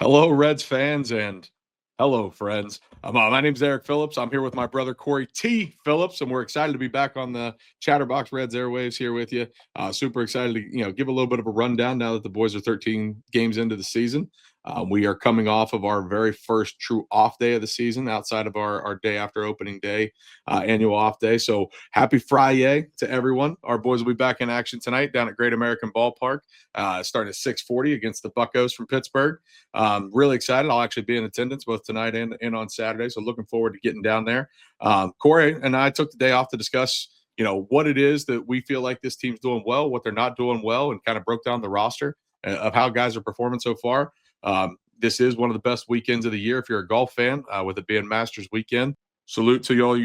Hello, Reds fans, and hello, friends. My name's Eric Phillips. I'm here with my brother Cory T. Phillips, and we're excited to be back on the Chatterbox Reds airwaves here with you. Super excited to give a little bit of a rundown now that the boys are 13 games into the season. We are coming off of our very first true off day of the season outside of our day after opening day, annual off day. So happy Friday to everyone. Our boys will be back in action tonight down at Great American Ballpark, starting at 6:40 against the Buccos from Pittsburgh. Really excited. I'll actually be in attendance both tonight and on Saturday. So looking forward to getting down there. Cory and I took the day off to discuss, what it is that we feel like this team's doing well, what they're not doing well, and kind of broke down the roster of how guys are performing so far. This is one of the best weekends of the year if you're a golf fan, with it being Masters weekend. Salute to all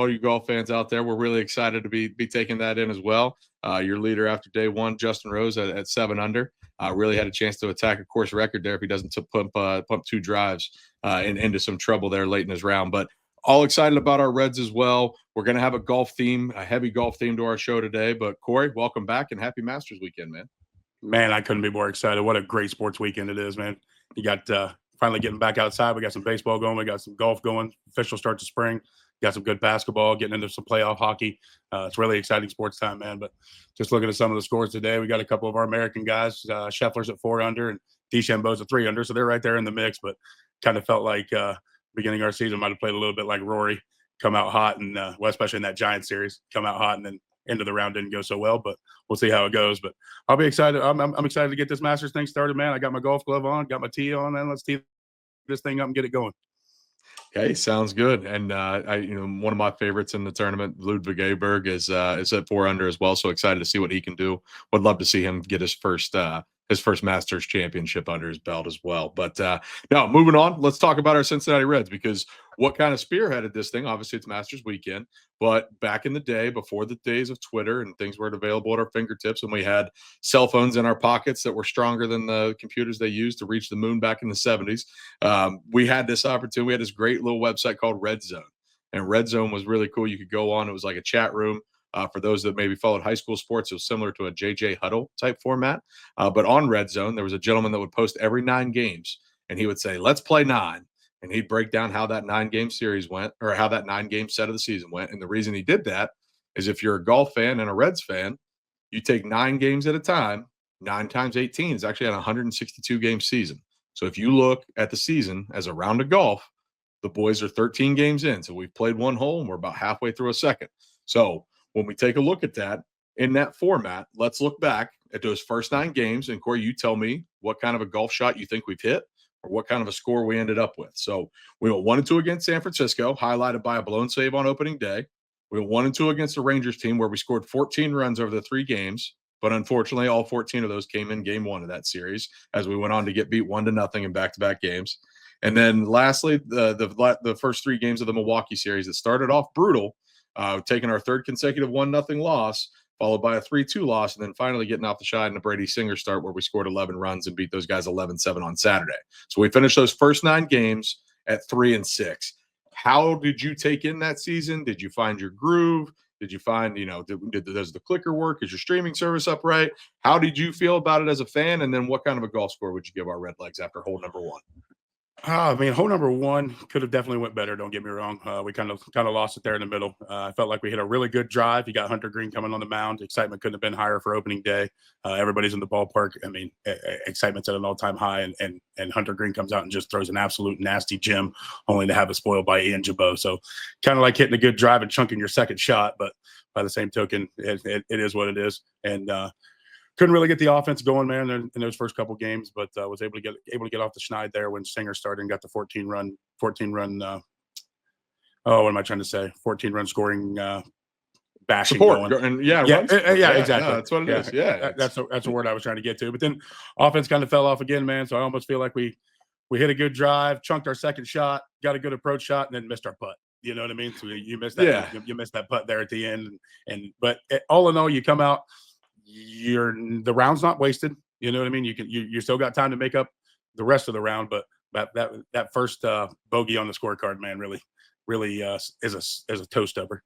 you golf fans out there. We're really excited to be taking that in as well. Your leader after day one, Justin Rose, at 7 under. Really had a chance to attack a course record there if he doesn't pump 2 drives and into some trouble there late in his round. But all excited about our Reds as well. We're going to have a heavy golf theme to our show today. But Cory, welcome back and happy Masters weekend, man. Man, I couldn't be more excited. What a great sports weekend it is, man. You got finally getting back outside. We got some baseball going. We got some golf going. Official start to spring. Got some good basketball, getting into some playoff hockey. It's really exciting sports time, man. But just looking at some of the scores today, we got a couple of our American guys. Scheffler's at 4 under and DeChambeau's at 3 under. So they're right there in the mix. But kind of felt like beginning of our season might have played a little bit like Rory, come out hot, and especially in that Giants series, come out hot and then end of the round didn't go so well, but we'll see how it goes. But I'll be excited. I'm excited to get this Masters thing started, man. I got my golf glove on, got my tee on, and let's tee this thing up and get it going. Okay, sounds good. And one of my favorites in the tournament, Ludwig Aberg, is at 4 under as well. So excited to see what he can do. Would love to see him get his first Masters championship under his belt as well. But now moving on, let's talk about our Cincinnati Reds, because what kind of spearheaded this thing? Obviously, it's Masters weekend, but back in the day, before the days of Twitter and things weren't available at our fingertips, and we had cell phones in our pockets that were stronger than the computers they used to reach the moon back in the 70s, we had this opportunity. We had this great little website called Red Zone, and Red Zone was really cool. You could go on. It was like a chat room. For those that maybe followed high school sports, it was similar to a JJ Huddle type format. But on Red Zone, there was a gentleman that would post every 9 games, and he would say, "Let's play 9." And he'd break down how that 9-game series went, or how that 9-game set of the season went. And the reason he did that is if you're a golf fan and a Reds fan, you take 9 games at a time. 9 times 18 is actually a 162-game season. So if you look at the season as a round of golf, the boys are 13 games in. So we've played 1 hole, and we're about halfway through a second. So when we take a look at that in that format, let's look back at those first 9 games. And Cory, you tell me what kind of a golf shot you think we've hit, or what kind of a score we ended up with. So we went 1-2 against San Francisco, highlighted by a blown save on opening day. We went 1-2 against the Rangers team, where we scored 14 runs over the 3 games. But unfortunately, all 14 of those came in game 1 of that series, as we went on to get beat 1-0 in back-to-back games. And then lastly, the first 3 games of the Milwaukee series that started off brutal, taking our 3rd consecutive 1-0 loss, followed by a 3-2 loss, and then finally getting off the shot in a Brady Singer start where we scored 11 runs and beat those guys 11-7 on Saturday. So we finished those first 9 games at 3-6. How did you take in that season? Did you find your groove? Did you find, does the clicker work? Is your streaming service upright? How did you feel about it as a fan? And then what kind of a golf score would you give our Redlegs after hole number 1? I mean, hole number 1 could have definitely went better. Don't get me wrong. We kind of lost it there in the middle. I felt like we hit a really good drive. You got Hunter Greene coming on the mound. Excitement couldn't have been higher for opening day. Everybody's in the ballpark. I mean, excitement's at an all-time high, and Hunter Greene comes out and just throws an absolute nasty gem, only to have it spoiled by Ian Jabot. So kind of like hitting a good drive and chunking your second shot, but by the same token, it is what it is. And couldn't really get the offense going, man, in those first couple games, but was able to get off the schneid there when Singer started and got the 14 run. What am I trying to say? 14 run scoring bashing support going. And exactly. Yeah, that's what it is. Yeah, that's the word I was trying to get to. But then offense kind of fell off again, man. So I almost feel like we hit a good drive, chunked our second shot, got a good approach shot, and then missed our putt. You know what I mean? So you missed that. Yeah. You missed that putt there at the end, but all in all, you come out. The round's not wasted. You know what I mean? You still got time to make up the rest of the round, but that first bogey on the scorecard, man, really is a toe stopper.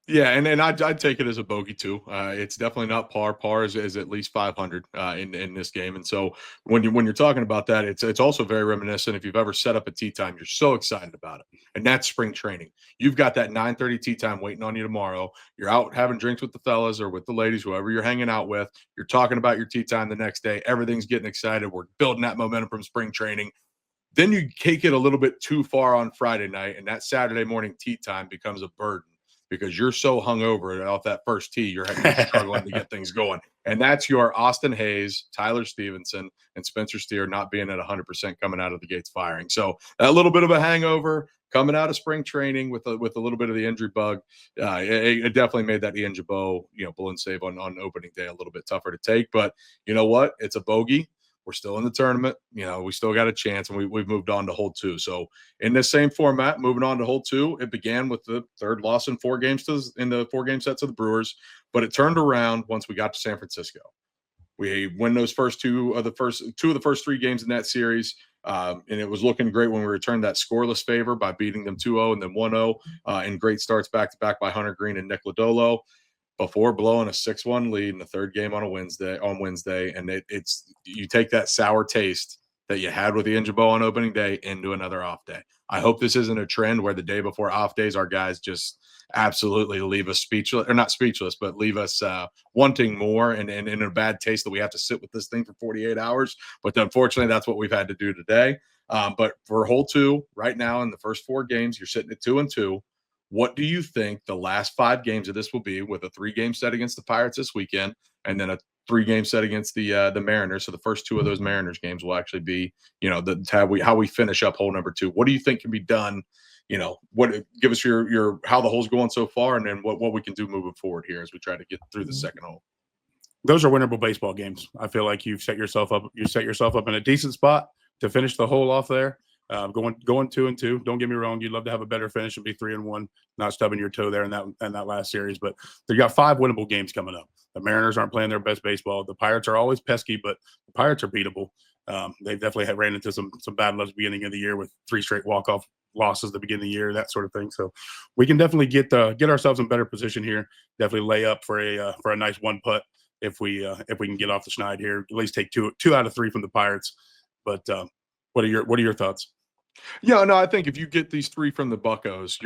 Yeah, and I'd take it as a bogey too. It's definitely not par. Par is at least 500 in this game, and so when you're talking about that, it's also very reminiscent. If you've ever set up a tee time, you're so excited about it, and that's spring training. You've got that 9:30 tee time waiting on you tomorrow. You're out having drinks with the fellas or with the ladies, whoever you're hanging out with. You're talking about your tee time the next day. Everything's getting excited. We're building that momentum from spring training. Then you take it a little bit too far on Friday night, and that Saturday morning tee time becomes a burden because you're so hungover off that first tee, you're struggling to get things going. And that's your Austin Hayes, Tyler Stevenson, and Spencer Steer not being at 100% coming out of the gates firing. So a little bit of a hangover coming out of spring training with a little bit of the injury bug, it definitely made that Ian Jabot, balloon save on opening day a little bit tougher to take. But you know what? It's a bogey. We're still in the tournament. We still got a chance, and we've moved on to hole two. So in this same format, moving on to hole two, it began with the third loss in 4 games in the 4 game sets of the Brewers, but it turned around once we got to San Francisco. We win those two of the first 3 games in that series. And it was looking great when we returned that scoreless favor by beating them 2-0 and then 1-0 in great starts back to back by Hunter Greene and Nick Lodolo before blowing a 6-1 lead in the third game on Wednesday. And it's you take that sour taste that you had with the Jabot on opening day into another off day. I hope this isn't a trend where the day before off days, our guys just absolutely leave us speechless, or not speechless, but leave us wanting more and in a bad taste that we have to sit with this thing for 48 hours. But unfortunately, that's what we've had to do today. But for hole two, right now in the first 4 games, you're sitting at 2-2. What do you think the last 5 games of this will be, with a 3-game set against the Pirates this weekend and then a 3-game set against the Mariners? So the first 2 of those Mariners games will actually be, how we finish up hole number 2. What do you think can be done? Give us your how the hole's going so far, and then what we can do moving forward here as we try to get through the second hole. Those are winnable baseball games. I feel like you've set yourself up. You set yourself up in a decent spot to finish the hole off there. Going 2-2. Don't get me wrong. You'd love to have a better finish and be 3-1, not stubbing your toe there in that last series. But you got 5 winnable games coming up. The Mariners aren't playing their best baseball. The Pirates are always pesky, but the Pirates are beatable. They've definitely ran into some bad luck beginning of the year with 3 straight walk-off losses at the beginning of the year, that sort of thing. So we can definitely get ourselves in better position here. Definitely lay up for a nice 1 putt if we can get off the schneid here. At least take 2 out of 3 from the Pirates. But what are your thoughts? Yeah, no, I think if you get these 3 from the Buccos,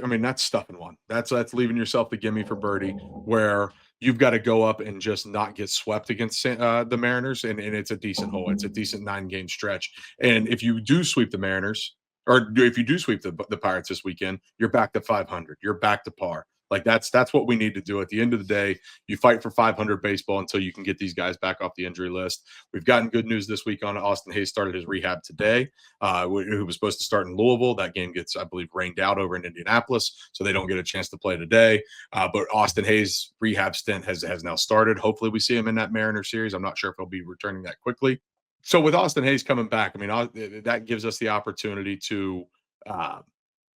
I mean, that's stuffing one. That's leaving yourself the gimme for birdie, where you've got to go up and just not get swept against the Mariners, and it's a decent hole. It's a decent 9-game stretch. And if you do sweep the Mariners, or if you do sweep the Pirates this weekend, you're back to 500. You're back to par. Like that's what we need to do. At the end of the day, you fight for 500 baseball until you can get these guys back off the injury list. We've gotten good news this week on Austin Hayes started his rehab today, who was supposed to start in Louisville. That game gets, I believe, rained out over in Indianapolis, so they don't get a chance to play today. But Austin Hayes' rehab stint has now started. Hopefully we see him in that Mariner series. I'm not sure if he'll be returning that quickly. So with Austin Hayes coming back, I mean, that gives us the opportunity to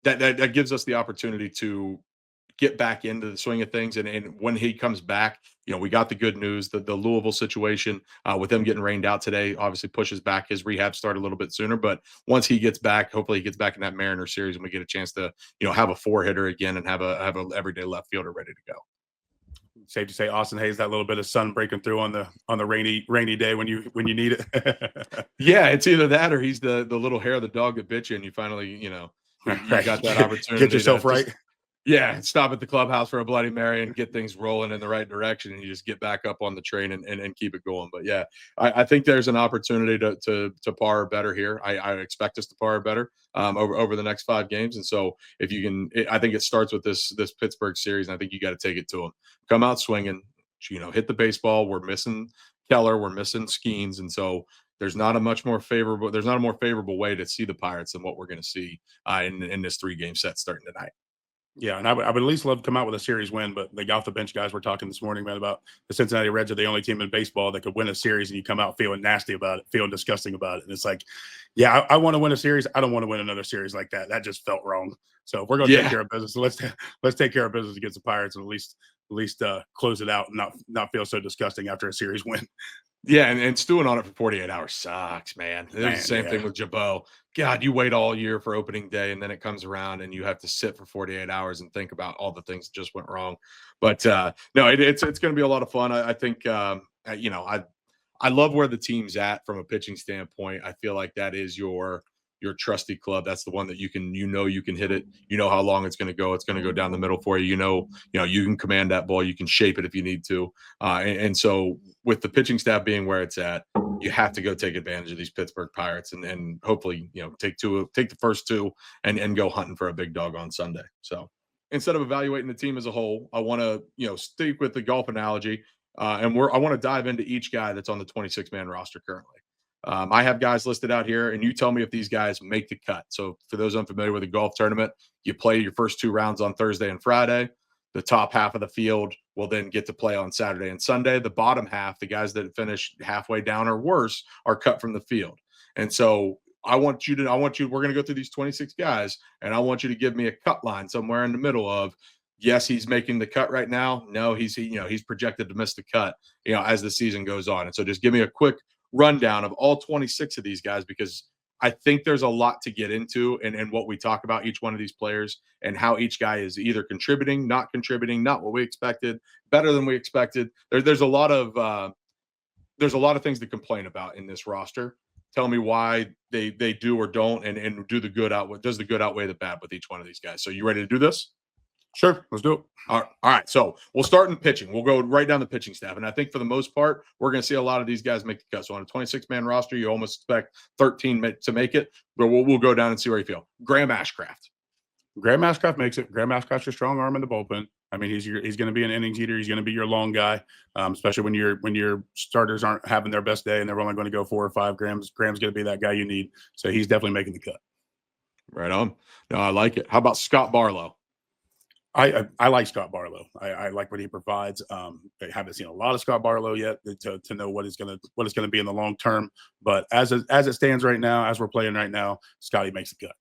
that gives us the opportunity to get back into the swing of things. And when he comes back, we got the good news that the Louisville situation with them getting rained out today obviously pushes back his rehab start a little bit sooner. But once he gets back, hopefully he gets back in that Mariner series and we get a chance to, have a 4-hitter again and have a everyday left fielder ready to go. Safe to say Austin Hayes, that little bit of sun breaking through on the rainy day when you need it. Yeah, it's either that or he's the little hair of the dog that bit you, and you finally, you got that opportunity. Get yourself right. Yeah, stop at the clubhouse for a Bloody Mary and get things rolling in the right direction, and you just get back up on the train and keep it going. But yeah, I think there's an opportunity to par better here. I expect us to par better over the next 5 games, and so if you can, I think it starts with this Pittsburgh series, and I think you got to take it to them. Come out swinging, hit the baseball. We're missing Keller, we're missing Skeens, and so there's not a more favorable way to see the Pirates than what we're going to see in this 3-game set starting tonight. Yeah, and I would at least love to come out with a series win, but the off the bench guys were talking this morning, man, about the Cincinnati Reds are the only team in baseball that could win a series, and you come out feeling nasty about it, feeling disgusting about it. And it's like, yeah, I want to win a series. I don't want to win another series like that. That just felt wrong. So if we're going to take care of business, let's take care of business against the Pirates and at least close it out and not feel so disgusting after a series win. Yeah, and stewing on it for 48 hours sucks, man. It was the Man, same yeah. thing with Jabot. God, you wait all year for opening day, and then it comes around, and you have to sit for 48 hours and think about all the things that just went wrong. But no, it's going to be a lot of fun. I think I love where the team's at from a pitching standpoint. I feel like that is your trusty club. That's the one that you can hit it. You know how long it's going to go. It's going to go down the middle for you. You can command that ball. You can shape it if you need to. And so with the pitching staff being where it's at, you have to go take advantage of these Pittsburgh Pirates and hopefully take the first two and go hunting for a big dog on Sunday. So instead of evaluating the team as a whole, I want to stick with the golf analogy. I want to dive into each guy that's on the 26-man roster currently. I have guys listed out here, and you tell me if these guys make the cut. So, for those unfamiliar with the golf tournament, you play your first two rounds on Thursday and Friday. The top half of the field will then get to play on Saturday and Sunday. The bottom half, the guys that finish halfway down or worse, are cut from the field. And so, we're going to go through these 26 guys, and I want you to give me a cut line somewhere in the middle of, yes, he's making the cut right now. No, he's projected to miss the cut, as the season goes on. And so, just give me a quick rundown of all 26 of these guys because I think there's a lot to get into and what we talk about each one of these players and how each guy is either contributing, not what we expected, better than we expected. There's a lot of things to complain about in this roster. Tell me why they do or don't, and does the good outweigh the bad with each one of these guys? So you ready to do this? Sure, let's do it. All right. So we'll start in pitching. We'll go right down the pitching staff. And I think for the most part, we're going to see a lot of these guys make the cut. So on a 26-man roster, you almost expect 13 to make it. But we'll go down and see where you feel. Graham Ashcraft. Graham Ashcraft makes it. Graham Ashcraft's a strong arm in the bullpen. I mean, he's going to be an innings eater. He's going to be your long guy, especially when your starters aren't having their best day and they're only going to go 4 or 5. Graham's going to be that guy you need. So he's definitely making the cut. Right on. No, I like it. How about Scott Barlow? I like Scott Barlow. I like what he provides. I haven't seen a lot of Scott Barlow yet to know what it's gonna be in the long term. But as it stands right now, as we're playing right now, Scotty makes the cut.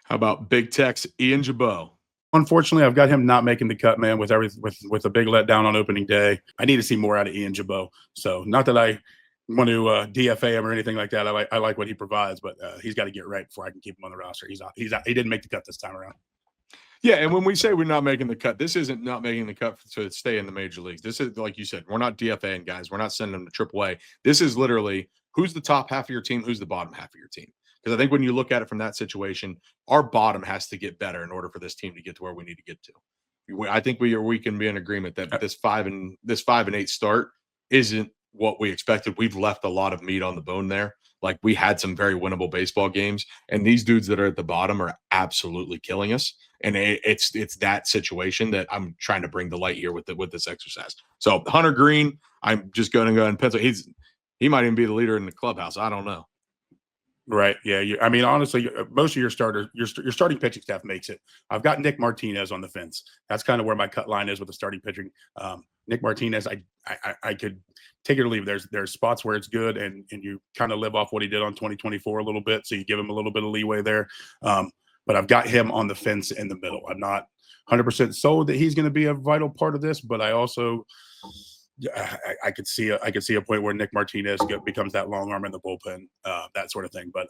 How about Big Tex Ian Jabot? Unfortunately, I've got him not making the cut, man. With a big letdown on opening day, I need to see more out of Ian Jabot. So not that I want to DFA him or anything like that. I like what he provides, but he's got to get right before I can keep him on the roster. He didn't make the cut this time around. Yeah, and when we say we're not making the cut, this isn't not making the cut to stay in the major leagues. This is, like you said, we're not DFAing guys. We're not sending them to AAA. This is literally who's the top half of your team, who's the bottom half of your team. Because I think when you look at it from that situation, our bottom has to get better in order for this team to get to where we need to get to. I think we can be in agreement that this 5-8 start isn't what we expected. We've left a lot of meat on the bone there. Like we had some very winnable baseball games, and these dudes that are at the bottom are absolutely killing us. And it's that situation that I'm trying to bring to light here with this exercise. So Hunter Greene, I'm just going to go and pencil. He might even be the leader in the clubhouse. I don't know. Right. Yeah. I mean, honestly, most of your starters, your starting pitching staff makes it. I've got Nick Martinez on the fence. That's kind of where my cut line is with the starting pitching. Nick Martinez, I could take it or leave. There's spots where it's good, and you kind of live off what he did on 2024 a little bit, so you give him a little bit of leeway there. But I've got him on the fence in the middle. I'm not 100% sold that he's going to be a vital part of this, but I also I could see a point where Nick Martinez becomes that long arm in the bullpen, that sort of thing. But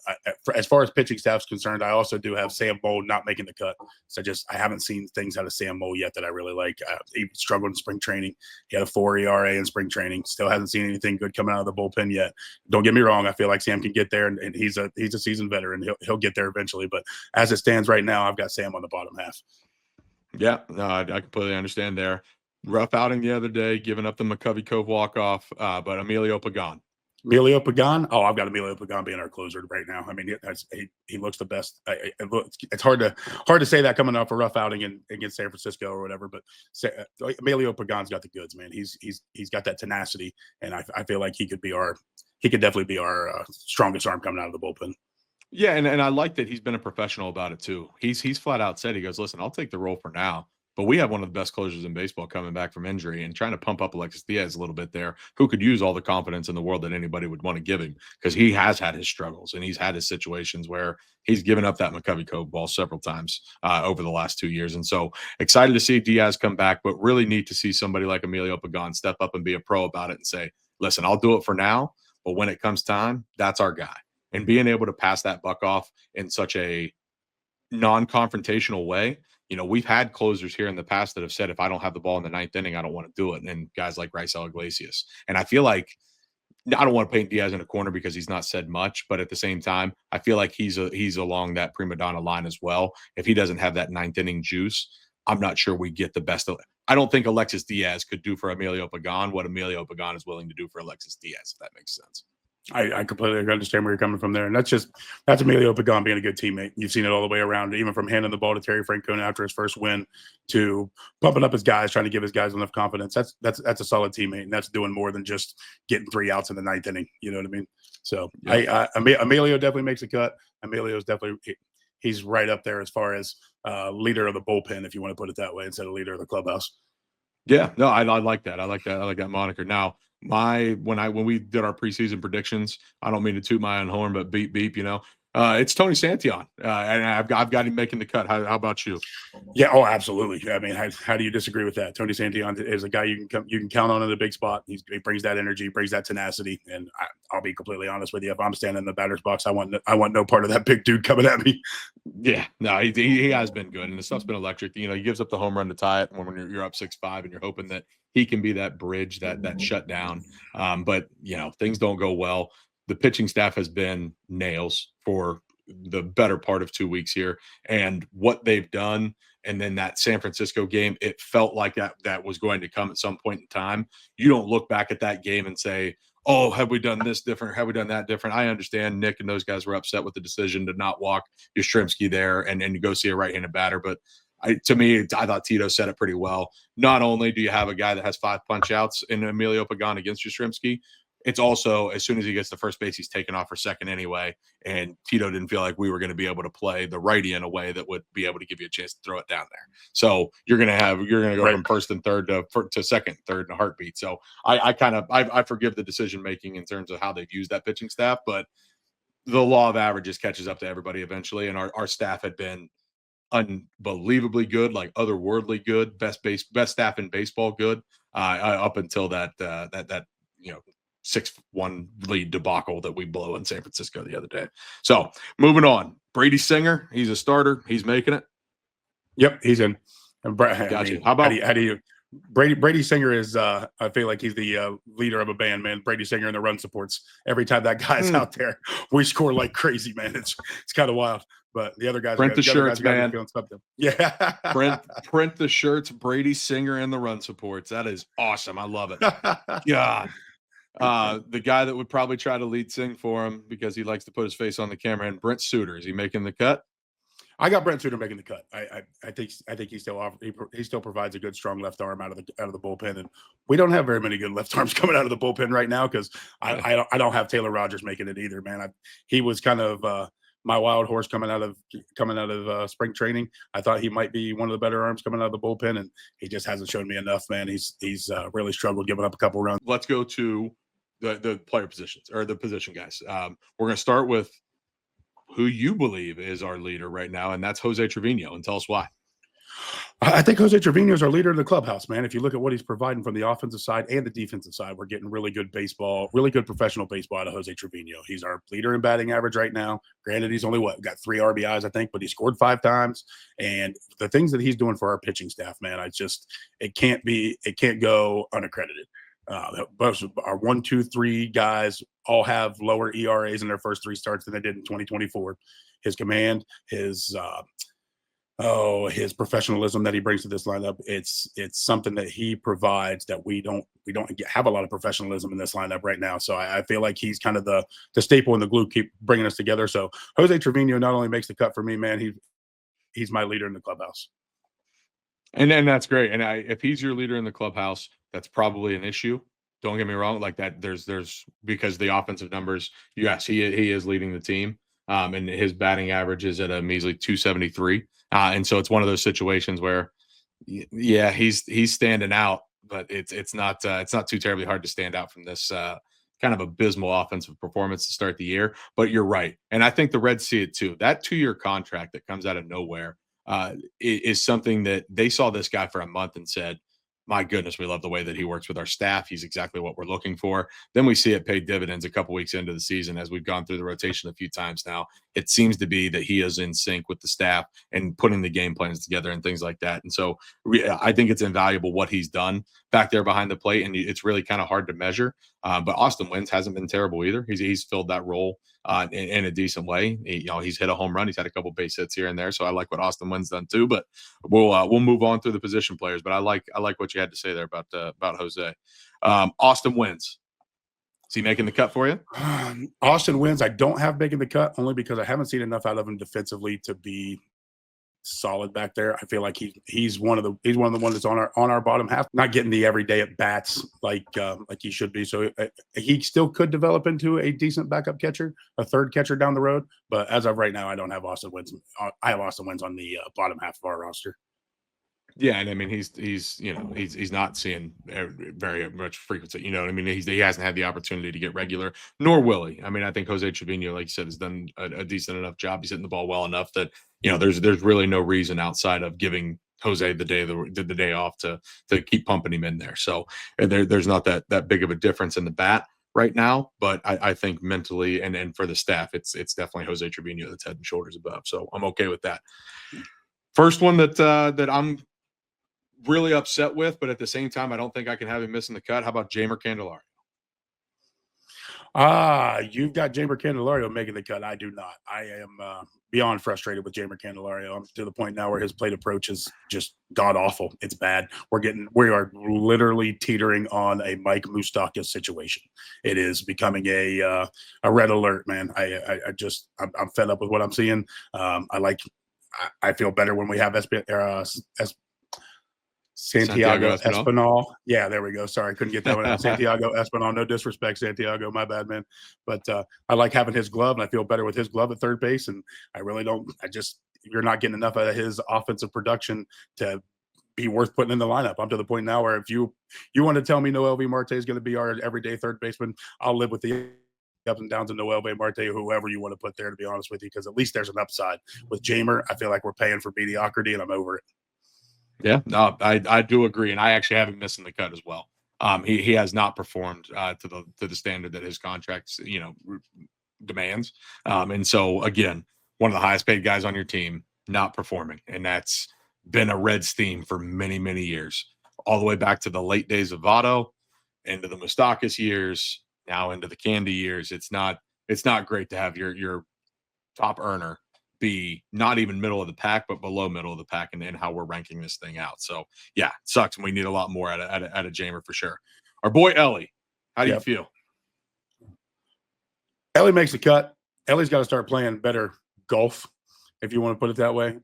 as far as pitching staff's concerned, I also do have Sam Moll not making the cut. So I haven't seen things out of Sam Moll yet that I really like. He struggled in spring training. He had a 4 ERA in spring training. Still hasn't seen anything good coming out of the bullpen yet. Don't get me wrong. I feel like Sam can get there, and he's a seasoned veteran. He'll get there eventually. But as it stands right now, I've got Sam on the bottom half. Yeah, no, I completely understand there. Rough outing the other day, giving up the McCovey Cove walk-off, but Emilio Pagan. Emilio Pagan? Oh, I've got Emilio Pagan being our closer right now. I mean, he looks the best. It's hard to say that coming off a rough outing against San Francisco or whatever, but Emilio Pagan's got the goods, man. He's got that tenacity, and I feel like he could definitely be our strongest arm coming out of the bullpen. Yeah, and I like that he's been a professional about it too. He's flat out said, he goes, listen, I'll take the role for now. But we have one of the best closers in baseball coming back from injury and trying to pump up Alexis Diaz a little bit there, who could use all the confidence in the world that anybody would want to give him because he has had his struggles and he's had his situations where he's given up that McCovey Cove ball several times over the last 2 years. And so excited to see Diaz come back, but really neat to see somebody like Emilio Pagan step up and be a pro about it and say, listen, I'll do it for now, but when it comes time, that's our guy. And being able to pass that buck off in such a non-confrontational way. We've had closers here in the past that have said, if I don't have the ball in the ninth inning, I don't want to do it. And guys like Raisel Iglesias. And I feel like I don't want to paint Diaz in a corner because he's not said much, but at the same time, I feel like he's along that prima donna line as well. If he doesn't have that ninth inning juice, I'm not sure we get the best of. I don't think Alexis Diaz could do for Emilio Pagan what Emilio Pagan is willing to do for Alexis Diaz, if that makes sense. I completely understand where you're coming from there. And that's Emilio Pagan being a good teammate. You've seen it all the way around, even from handing the ball to Terry Francona after his first win to pumping up his guys, trying to give his guys enough confidence. That's a solid teammate, and that's doing more than just getting 3 outs in the ninth inning. You know what I mean? So yeah. Emilio definitely makes a cut. Emilio's definitely he's right up there as far as leader of the bullpen, if you want to put it that way, instead of leader of the clubhouse. Yeah, no, I like that. I like that moniker. Now, when we did our preseason predictions, I don't mean to toot my own horn, but beep beep, it's Tony Santillan, and I've got him making the cut. How about you? Yeah, oh, absolutely. I mean, how do you disagree with that? Tony Santillan is a guy you can count on in the big spot. He brings that energy, brings that tenacity, and I'll be completely honest with you. If I'm standing in the batter's box, I want no part of that big dude coming at me. Yeah, no, he has been good, and the stuff's been electric. He gives up the home run to tie it when you're up 6-5, and you're hoping that he can be that bridge, that shutdown. But things don't go well. The pitching staff has been nails for the better part of 2 weeks here, and what they've done. And then that San Francisco game, it felt like that was going to come at some point in time. You don't look back at that game and say, oh, have we done this different? Have we done that different? I understand Nick and those guys were upset with the decision to not walk Yastrzemski there and go see a right-handed batter. But to me, I thought Tito said it pretty well. Not only do you have a guy that has 5 punch outs in Emilio Pagan against Yastrzemski, it's also, as soon as he gets to first base, he's taken off for second anyway. And Tito didn't feel like we were going to be able to play the righty in a way that would be able to give you a chance to throw it down there. So you're going to go from first and third to second, third in a heartbeat. So I forgive the decision making in terms of how they've used that pitching staff, but the law of averages catches up to everybody eventually. And our staff had been unbelievably good, like otherworldly good, best staff in baseball good, up until that 6-1 lead debacle that we blow in San Francisco the other day. So moving on, Brady Singer, he's a starter. He's making it. Yep, he's in. Gotcha. How about how do you Brady Singer is I feel like he's the leader of a band, man. Brady Singer in the run supports. Every time that guy's out there, we score like crazy, man. It's kind of wild. But the other guys print the shirts, man. Yeah. print the shirts, Brady Singer and the run supports. That is awesome. I love it. God. The guy that would probably try to lead sing for him because he likes to put his face on the camera, and Brent Suter. Is he making the cut? I got Brent Suter making the cut. I think he still provides a good strong left arm out of the bullpen, and we don't have very many good left arms coming out of the bullpen right now because I don't have Taylor Rogers making it either, man. He was kind of my wild horse coming out of spring training. I thought he might be one of the better arms coming out of the bullpen, and he just hasn't shown me enough, man. He's really struggled giving up a couple runs. Let's go to the player positions or the position guys. We're going to start with who you believe is our leader right now, and that's Jose Trevino. And tell us why. I think Jose Trevino is our leader in the clubhouse, man. If you look at what he's providing from the offensive side and the defensive side, we're getting really good baseball, really good professional baseball out of Jose Trevino. He's our leader in batting average right now. Granted, he's only got 3 RBIs, I think, but he scored 5 times. And the things that he's doing for our pitching staff, man, it can't go unaccredited. Our 1, 2, 3 guys all have lower ERAs in their first 3 starts than they did in 2024. His command, his professionalism that he brings to this lineup, it's something that he provides that we don't have a lot of professionalism in this lineup right now. So I feel like he's kind of the staple and the glue keep bringing us together. So Jose Trevino not only makes the cut for me, man, he's my leader in the clubhouse. And then that's great. And if he's your leader in the clubhouse, that's probably an issue. Don't get me wrong. Like that, there's because the offensive numbers, yes, he is leading the team. And his batting average is at a measly 273. And so it's one of those situations where, yeah, he's standing out, but it's not too terribly hard to stand out from this kind of abysmal offensive performance to start the year. But you're right, and I think the Reds see it too. That 2-year contract that comes out of nowhere is something that they saw this guy for a month and said, my goodness, we love the way that he works with our staff. He's exactly what we're looking for. Then we see it pay dividends a couple weeks into the season as we've gone through the rotation a few times now. It seems to be that he is in sync with the staff and putting the game plans together and things like that. And so I think it's invaluable what he's done back there behind the plate, and it's really kind of hard to measure. But Austin Wynns hasn't been terrible either. He's filled that role in a decent way. He's hit a home run. He's had a couple base hits here and there. So I like what Austin Wynns done too. But we'll move on through the position players. But I like what you had to say there about Jose. Austin Wynns. Is he making the cut for you? Austin Wynns, I don't have making the cut only because I haven't seen enough out of him defensively to be solid back there. I feel like he's one of the ones that's on our bottom half, not getting the everyday at bats like he should be. So he still could develop into a decent backup catcher, a third catcher down the road. But as of right now, I don't have Austin Wynns. I have Austin Wynns on the bottom half of our roster. Yeah, and I mean he's not seeing very much frequency. You know what I mean? He hasn't had the opportunity to get regular, nor will he. I mean, I think Jose Trevino, like you said, has done a decent enough job. He's hitting the ball well enough that there's really no reason outside of giving Jose the day off to keep pumping him in there. So there's not that big of a difference in the bat right now, but I think mentally and for the staff, it's definitely Jose Trevino that's head and shoulders above. So I'm okay with that. First one that I'm really upset with, but at the same time, I don't think I can have him missing the cut. How about Jeimer Candelario? You've got Jeimer Candelario making the cut. I do not. I am beyond frustrated with Jeimer Candelario. I'm to the point now where his plate approach is just god awful. It's bad. We are literally teetering on a Mike Moustakas situation. It is becoming a red alert, man. I'm fed up with what I'm seeing. I feel better when we have Santiago Espinal. Yeah, there we go. Sorry, couldn't get that one out. Santiago Espinal. No disrespect, Santiago. My bad, man. But I like having his glove, and I feel better with his glove at third base. And I really don't. You're not getting enough out of his offensive production to be worth putting in the lineup. I'm to the point now where if you want to tell me Noel V. Marte is going to be our everyday third baseman, I'll live with the ups and downs of Noel V. Marte, whoever you want to put there, to be honest with you, because at least there's an upside. With Jeimer, I feel like we're paying for mediocrity, and I'm over it. Yeah, no, I do agree, and I actually have him missing the cut as well. He has not performed to the standard that his contract demands, and so again, one of the highest paid guys on your team not performing, and that's been a Reds theme for many years, all the way back to the late days of Votto, into the Moustakas years, now into the Candy years. It's not great to have your top earner be not even middle of the pack, but below middle of the pack, and how we're ranking this thing out. So yeah, it sucks, and we need a lot more out of Jeimer for sure. Our boy Ellie, how do you feel? Ellie makes the cut. Ellie's got to start playing better golf, if you want to put it that way.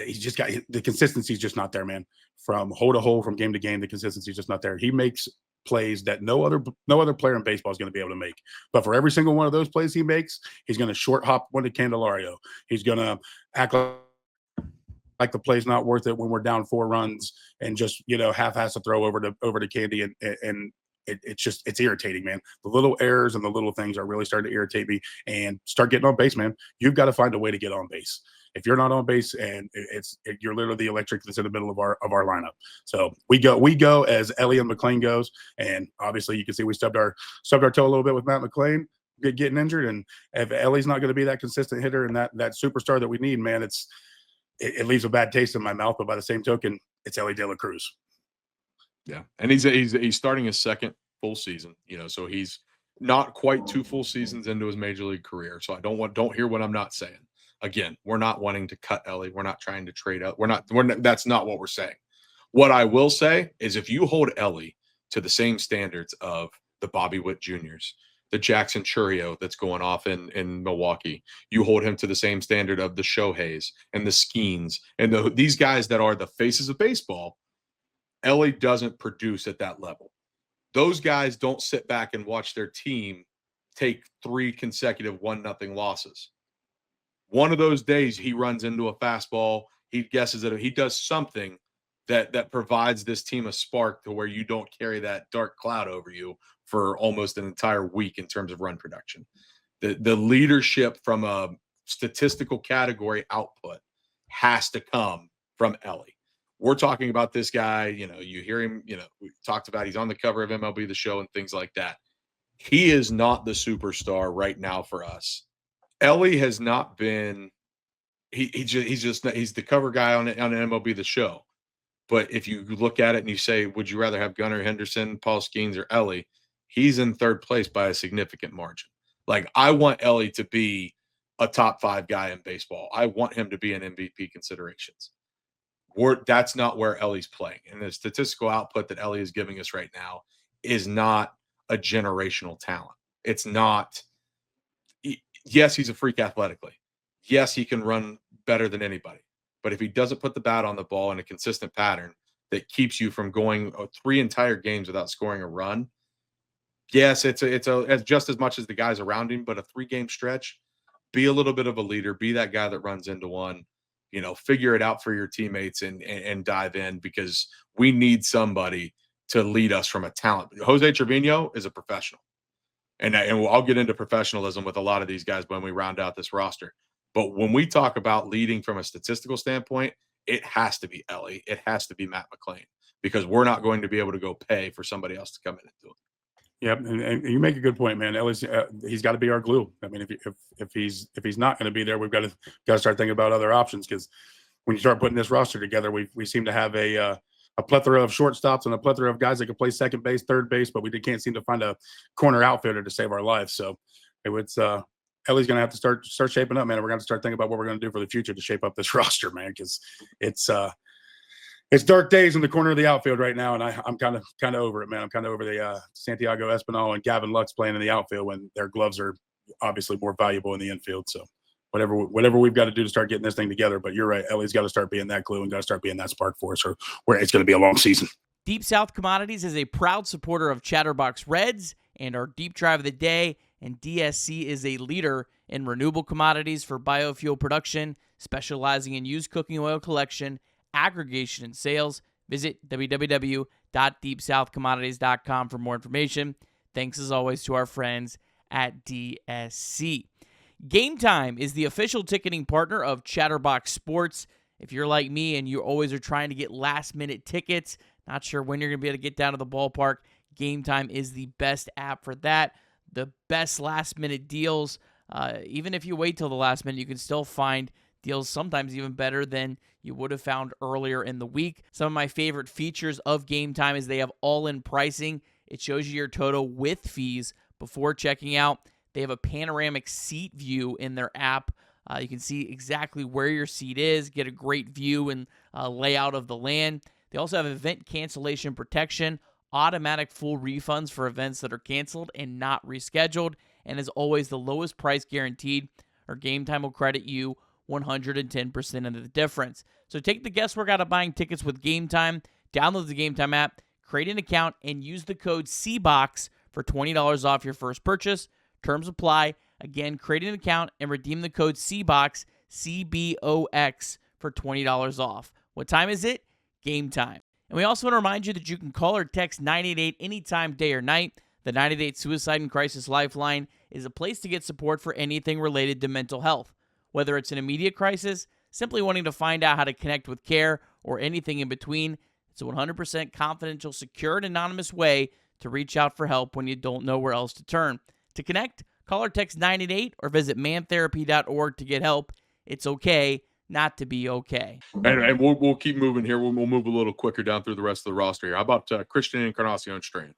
He's just got the consistency is just not there, man. From hole to hole, from game to game, the consistency is just not there. He makes plays that no other player in baseball is going to be able to make. But for every single one of those plays he makes, he's going to short hop one to Candelario. He's going to act like the play's not worth it when we're down 4 runs and just half-ass a throw over to Candy, and it's irritating, man. The little errors and the little things are really starting to irritate me. And start getting on base, man. You've got to find a way to get on base. If you're not on base, and you're literally the electric that's in the middle of our lineup. So we go as Ellie and McLean goes, and obviously you can see we stubbed our toe a little bit with Matt McLean getting injured, and if Ellie's not going to be that consistent hitter and that superstar that we need, man, it leaves a bad taste in my mouth. But by the same token, it's Ellie De La Cruz. Yeah, and he's starting his second full season. So he's not quite 2 full seasons into his major league career. So don't hear what I'm not saying. Again, we're not wanting to cut Ellie. We're not trying to trade up. That's not what we're saying. What I will say is if you hold Ellie to the same standards of the Bobby Witt Juniors, the Jackson Churio that's going off in Milwaukee, you hold him to the same standard of the Shoheis and the Skeens and these guys that are the faces of baseball, Ellie doesn't produce at that level. Those guys don't sit back and watch their team take 3 consecutive 1-0 losses. One of those days he runs into a fastball, he guesses that he does something that provides this team a spark to where you don't carry that dark cloud over you for almost an entire week in terms of run production. The leadership from a statistical category output has to come from Ellie. we're talking about this guy, you hear him, we talked about he's on the cover of MLB The Show and things like that. He is not the superstar right now for us. Ellie has not been he's the cover guy on MLB The Show. But if you look at it and you say, would you rather have Gunnar Henderson, Paul Skeens, or Ellie? He's in third place by a significant margin. Like, I want Ellie to be a top 5 guy in baseball. I want him to be in MVP considerations. That's not where Ellie's playing. And the statistical output that Ellie is giving us right now is not a generational talent. It's not. Yes, he's a freak athletically. Yes, he can run better than anybody. But if he doesn't put the bat on the ball in a consistent pattern that keeps you from going 3 entire games without scoring a run, yes, it's just as much as the guys around him, but a 3-game stretch, be a little bit of a leader, be that guy that runs into one, figure it out for your teammates and dive in, because we need somebody to lead us from a talent. Jose Trevino is a professional. And I'll get into professionalism with a lot of these guys when we round out this roster. But when we talk about leading from a statistical standpoint, it has to be Ellie. It has to be Matt McClain, because we're not going to be able to go pay for somebody else to come in and do it. Yep, and you make a good point, man. Ellie's he's got to be our glue. I mean, if he's not going to be there, we've got to start thinking about other options, because when you start putting this roster together, we seem to have a plethora of shortstops and a plethora of guys that can play second base, third base, but we can't seem to find a corner outfielder to save our lives. So it's Ellie's going to have to start shaping up, man. We're going to start thinking about what we're going to do for the future to shape up this roster, man, because it's dark days in the corner of the outfield right now, and I'm kind of over it, man. I'm kind of over the Santiago Espinal and Gavin Lux playing in the outfield when their gloves are obviously more valuable in the infield. So whatever we've got to do to start getting this thing together. But you're right, Ellie's got to start being that glue and got to start being that spark for us, or where it's going to be a long season. Deep South Commodities is a proud supporter of Chatterbox Reds and our Deep Drive of the Day, and DSC is a leader in renewable commodities for biofuel production, specializing in used cooking oil collection, aggregation, and sales. Visit www.deepsouthcommodities.com for more information. Thanks as always to our friends at DSC. Game Time is the official ticketing partner of Chatterbox Sports. If you're like me and you always are trying to get last-minute tickets, not sure when you're going to be able to get down to the ballpark, Game Time is the best app for that. The best last-minute deals. Even if you wait till the last minute, you can still find deals sometimes even better than you would have found earlier in the week. Some of my favorite features of Game Time is they have all-in pricing. It shows you your total with fees before checking out. They have a panoramic seat view in their app. You can see exactly where your seat is, get a great view and layout of the land. They also have event cancellation protection, automatic full refunds for events that are canceled and not rescheduled, and as always, the lowest price guaranteed, or Game Time will credit you 110% of the difference. So take the guesswork out of buying tickets with Game Time. Download the Game Time app, create an account, and use the code CBOX for $20 off your first purchase. Terms apply. Again, create an account and redeem the code CBOX, CBOX, for $20 off. What time is it? Game Time. And we also want to remind you that you can call or text 988 anytime, day or night. The 988 Suicide and Crisis Lifeline is a place to get support for anything related to mental health. Whether it's an immediate crisis, simply wanting to find out how to connect with care, or anything in between, it's a 100% confidential, secure, and anonymous way to reach out for help when you don't know where else to turn. To connect, call or text 988 or visit mantherapy.org to get help. It's okay not to be okay. And we'll keep moving here. We'll move a little quicker down through the rest of the roster here. How about Christian Encarnacion Strand?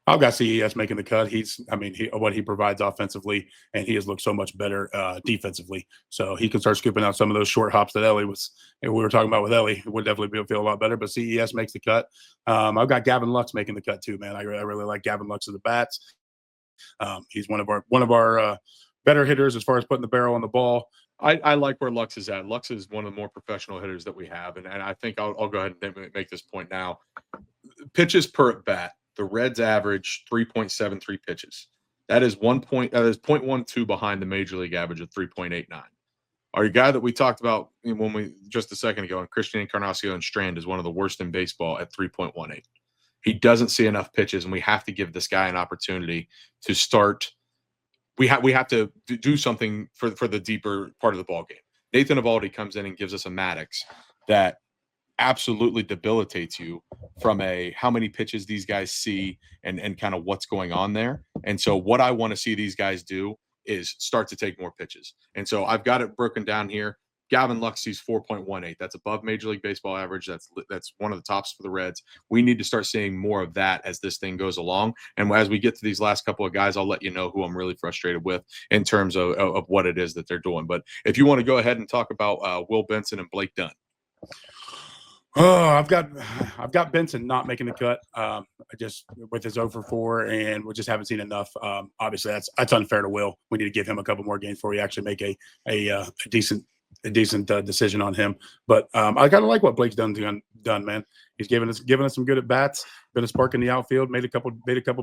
I've got CES making the cut. What he provides offensively, and he has looked so much better defensively. So he can start scooping out some of those short hops that we were talking about with Ellie. It would definitely feel a lot better. But CES makes the cut. I've got Gavin Lux making the cut too, man. I really like Gavin Lux at the bats. He's one of our better hitters as far as putting the barrel on the ball. I like where Lux is at. Lux is one of the more professional hitters that we have, and I think I'll go ahead and make this point now. Pitches per at bat. The Reds average 3.73 pitches. That is 0.12 behind the major league average of 3.89. Our guy that we talked about just a second ago, and Christian Encarnacion Strand, is one of the worst in baseball at 3.18. He doesn't see enough pitches, and we have to give this guy an opportunity to start. We have to do something for the deeper part of the ball game. Nathan Eovaldi comes in and gives us a Maddox that absolutely debilitates you from a how many pitches these guys see and kind of what's going on there. And so what I want to see these guys do is start to take more pitches. And so I've got it broken down here. Gavin Lux sees 4.18. That's above Major League Baseball average. That's one of the tops for the Reds. We need to start seeing more of that as this thing goes along. And as we get to these last couple of guys, I'll let you know who I'm really frustrated with in terms of what it is that they're doing. But if you want to go ahead and talk about Will Benson and Blake Dunn. Oh, I've got Benson not making the cut. I just with his 0-for-4, and we just haven't seen enough. Obviously, that's unfair to Will. We need to give him a couple more games before we actually make a decent decision on him. But I kind of like what Blake's done, man. He's given us some good at bats, been a spark in the outfield, made a couple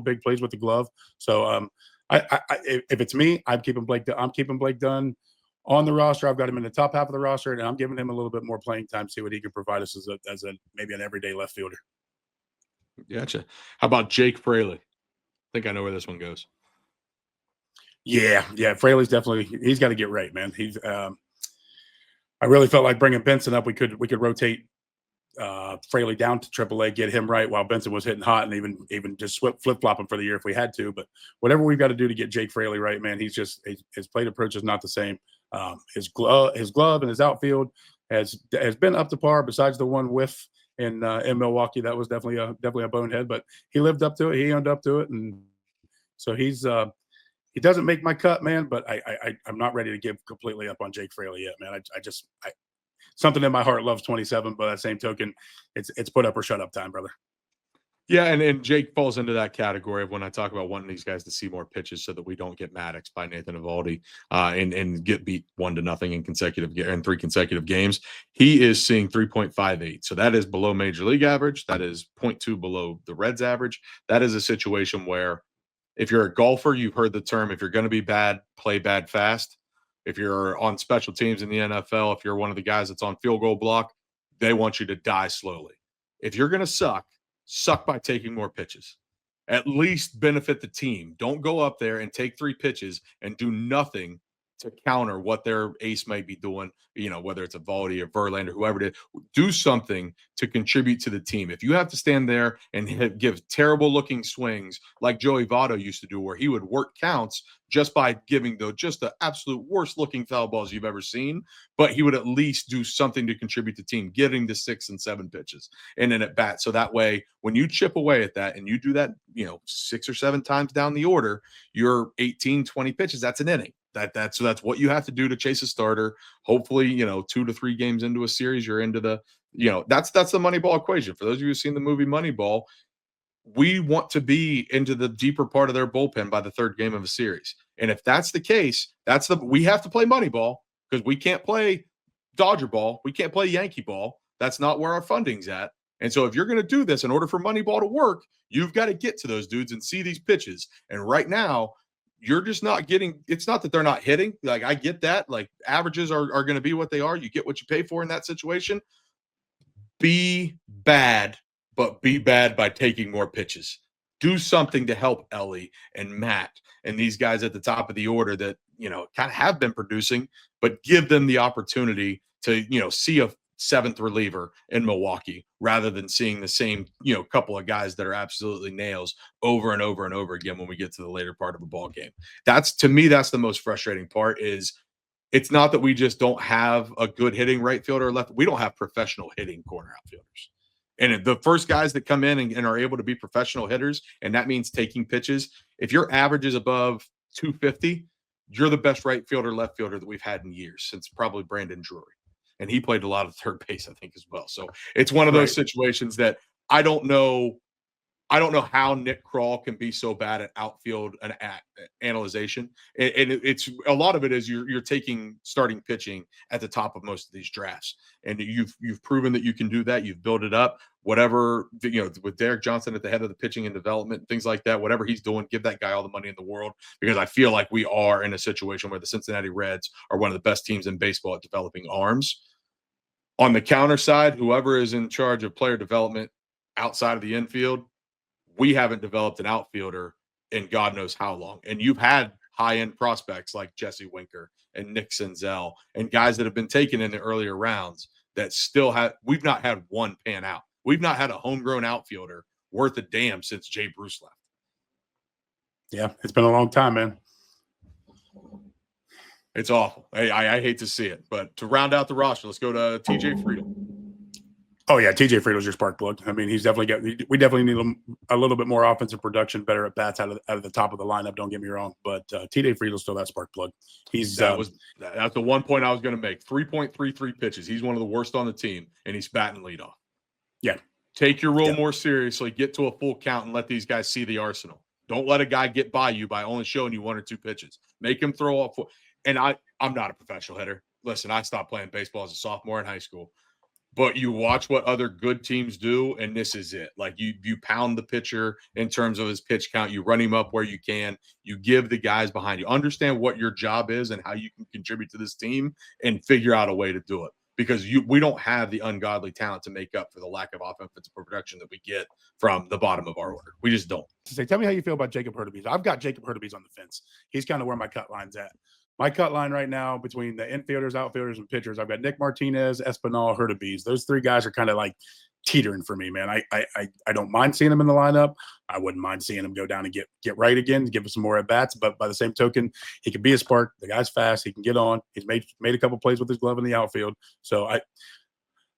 big plays with the glove. So if it's me, I'm keeping Blake Dunn on the roster. I've got him in the top half of the roster, and I'm giving him a little bit more playing time, see what he can provide us as a maybe an everyday left fielder. Gotcha. How about Jake Fraley? I think I know where this one goes. Yeah. Fraley's he's got to get right, man. He's I really felt like bringing Benson up. We could rotate Fraley down to AAA, get him right while Benson was hitting hot, and even just flip flop him for the year if we had to. But whatever we've got to do to get Jake Fraley right, man, his plate approach is not the same. His glove and his outfield has been up to par. Besides the one whiff in Milwaukee, that was definitely a bonehead, but he lived up to it. He owned up to it, and so he doesn't make my cut, man. But I'm not ready to give completely up on Jake Fraley yet, man. I something in my heart loves 27, but at the same token, it's put up or shut up time, brother. Yeah, and Jake falls into that category of when I talk about wanting these guys to see more pitches so that we don't get Maddox by Nathan Eovaldi and get beat 1-0 in 3 consecutive games. He is seeing 3.58. So that is below Major League average. That is 0.2 below the Reds average. That is a situation where if you're a golfer, you've heard the term, if you're going to be bad, play bad fast. If you're on special teams in the NFL, if you're one of the guys that's on field goal block, they want you to die slowly. If you're going to suck by taking more pitches. At least benefit the team. Don't go up there and take 3 pitches and do nothing to counter what their ace might be doing, whether it's a Eovaldi or Verlander, whoever it is. Do something to contribute to the team. If you have to stand there and give terrible looking swings like Joey Votto used to do, where he would work counts just by giving just the absolute worst looking foul balls you've ever seen, but he would at least do something to contribute to the team, getting to 6 and 7 pitches and then at bat. So that way, when you chip away at that and you do that, 6 or 7 times down the order, you're 18, 20 pitches. That's an inning. So that's what you have to do to chase a starter. Hopefully, 2 to 3 games into a series, you're into the, that's the Moneyball equation. For those of you who've seen the movie Moneyball, we want to be into the deeper part of their bullpen by the 3rd game of a series. And if that's the case, we have to play Moneyball because we can't play Dodger ball. We can't play Yankee ball. That's not where our funding's at. And so if you're going to do this, in order for Moneyball to work, you've got to get to those dudes and see these pitches. And right now, you're just not getting – it's not that they're not hitting. Like, I get that. Like, averages are going to be what they are. You get what you pay for in that situation. Be bad, but be bad by taking more pitches. Do something to help Ellie and Matt and these guys at the top of the order that, kind of have been producing, but give them the opportunity to, see a 7th reliever in Milwaukee rather than seeing the same, couple of guys that are absolutely nails over and over and over again when we get to the later part of a ball game. To me, that's the most frustrating part. Is it's not that we just don't have a good hitting right fielder or left. We don't have professional hitting corner outfielders. And the first guys that come in and are able to be professional hitters, and that means taking pitches, if your average is above 250, you're the best right fielder, left fielder that we've had in years, since probably Brandon Drury. And he played a lot of third base, I think, as well. So it's one of those situations that I don't know how Nick Krall can be so bad at outfield and analyzation. And it's a lot of it is you're taking starting pitching at the top of most of these drafts, and you've proven that you can do that. You've built it up. Whatever, with Derek Johnson at the head of the pitching and development, things like that, whatever he's doing, give that guy all the money in the world, because I feel like we are in a situation where the Cincinnati Reds are one of the best teams in baseball at developing arms. On the counter side, whoever is in charge of player development outside of the infield, we haven't developed an outfielder in God knows how long. And you've had high-end prospects like Jesse Winker and Nick Senzel and guys that have been taken in the earlier rounds that we've not had one pan out. We've not had a homegrown outfielder worth a damn since Jay Bruce left. Yeah, it's been a long time, man. It's awful. I hate to see it, but to round out the roster, let's go to TJ Friedel. Oh yeah, TJ Friedel's your spark plug. I mean, we definitely need a little bit more offensive production, better at bats out of the top of the lineup. Don't get me wrong, but TJ Friedel's still that spark plug. That's the one point I was going to make. 3.33 pitches. He's one of the worst on the team, and he's batting leadoff. Yeah, take your role more seriously. Get to a full count and let these guys see the arsenal. Don't let a guy get by you by only showing you 1 or 2 pitches. Make him throw up. And I'm not a professional hitter. Listen, I stopped playing baseball as a sophomore in high school. But you watch what other good teams do, and this is it. Like you pound the pitcher in terms of his pitch count. You run him up where you can. You give the guys behind you. Understand what your job is and how you can contribute to this team and figure out a way to do it. Because we don't have the ungodly talent to make up for the lack of offensive production that we get from the bottom of our order. We just don't. Tell me how you feel about Jacob Hurtubise. I've got Jacob Hurtubise on the fence. He's kind of where my cut line's at. My cut line right now between the infielders, outfielders, and pitchers, I've got Nick Martinez, Espinal, Hurtubise. Those 3 guys are kind of like teetering for me, man. I don't mind seeing them in the lineup. I wouldn't mind seeing him go down and get right again, give us some more at bats. But by the same token, he can be a spark. The guy's fast. He can get on. He's made a couple plays with his glove in the outfield. So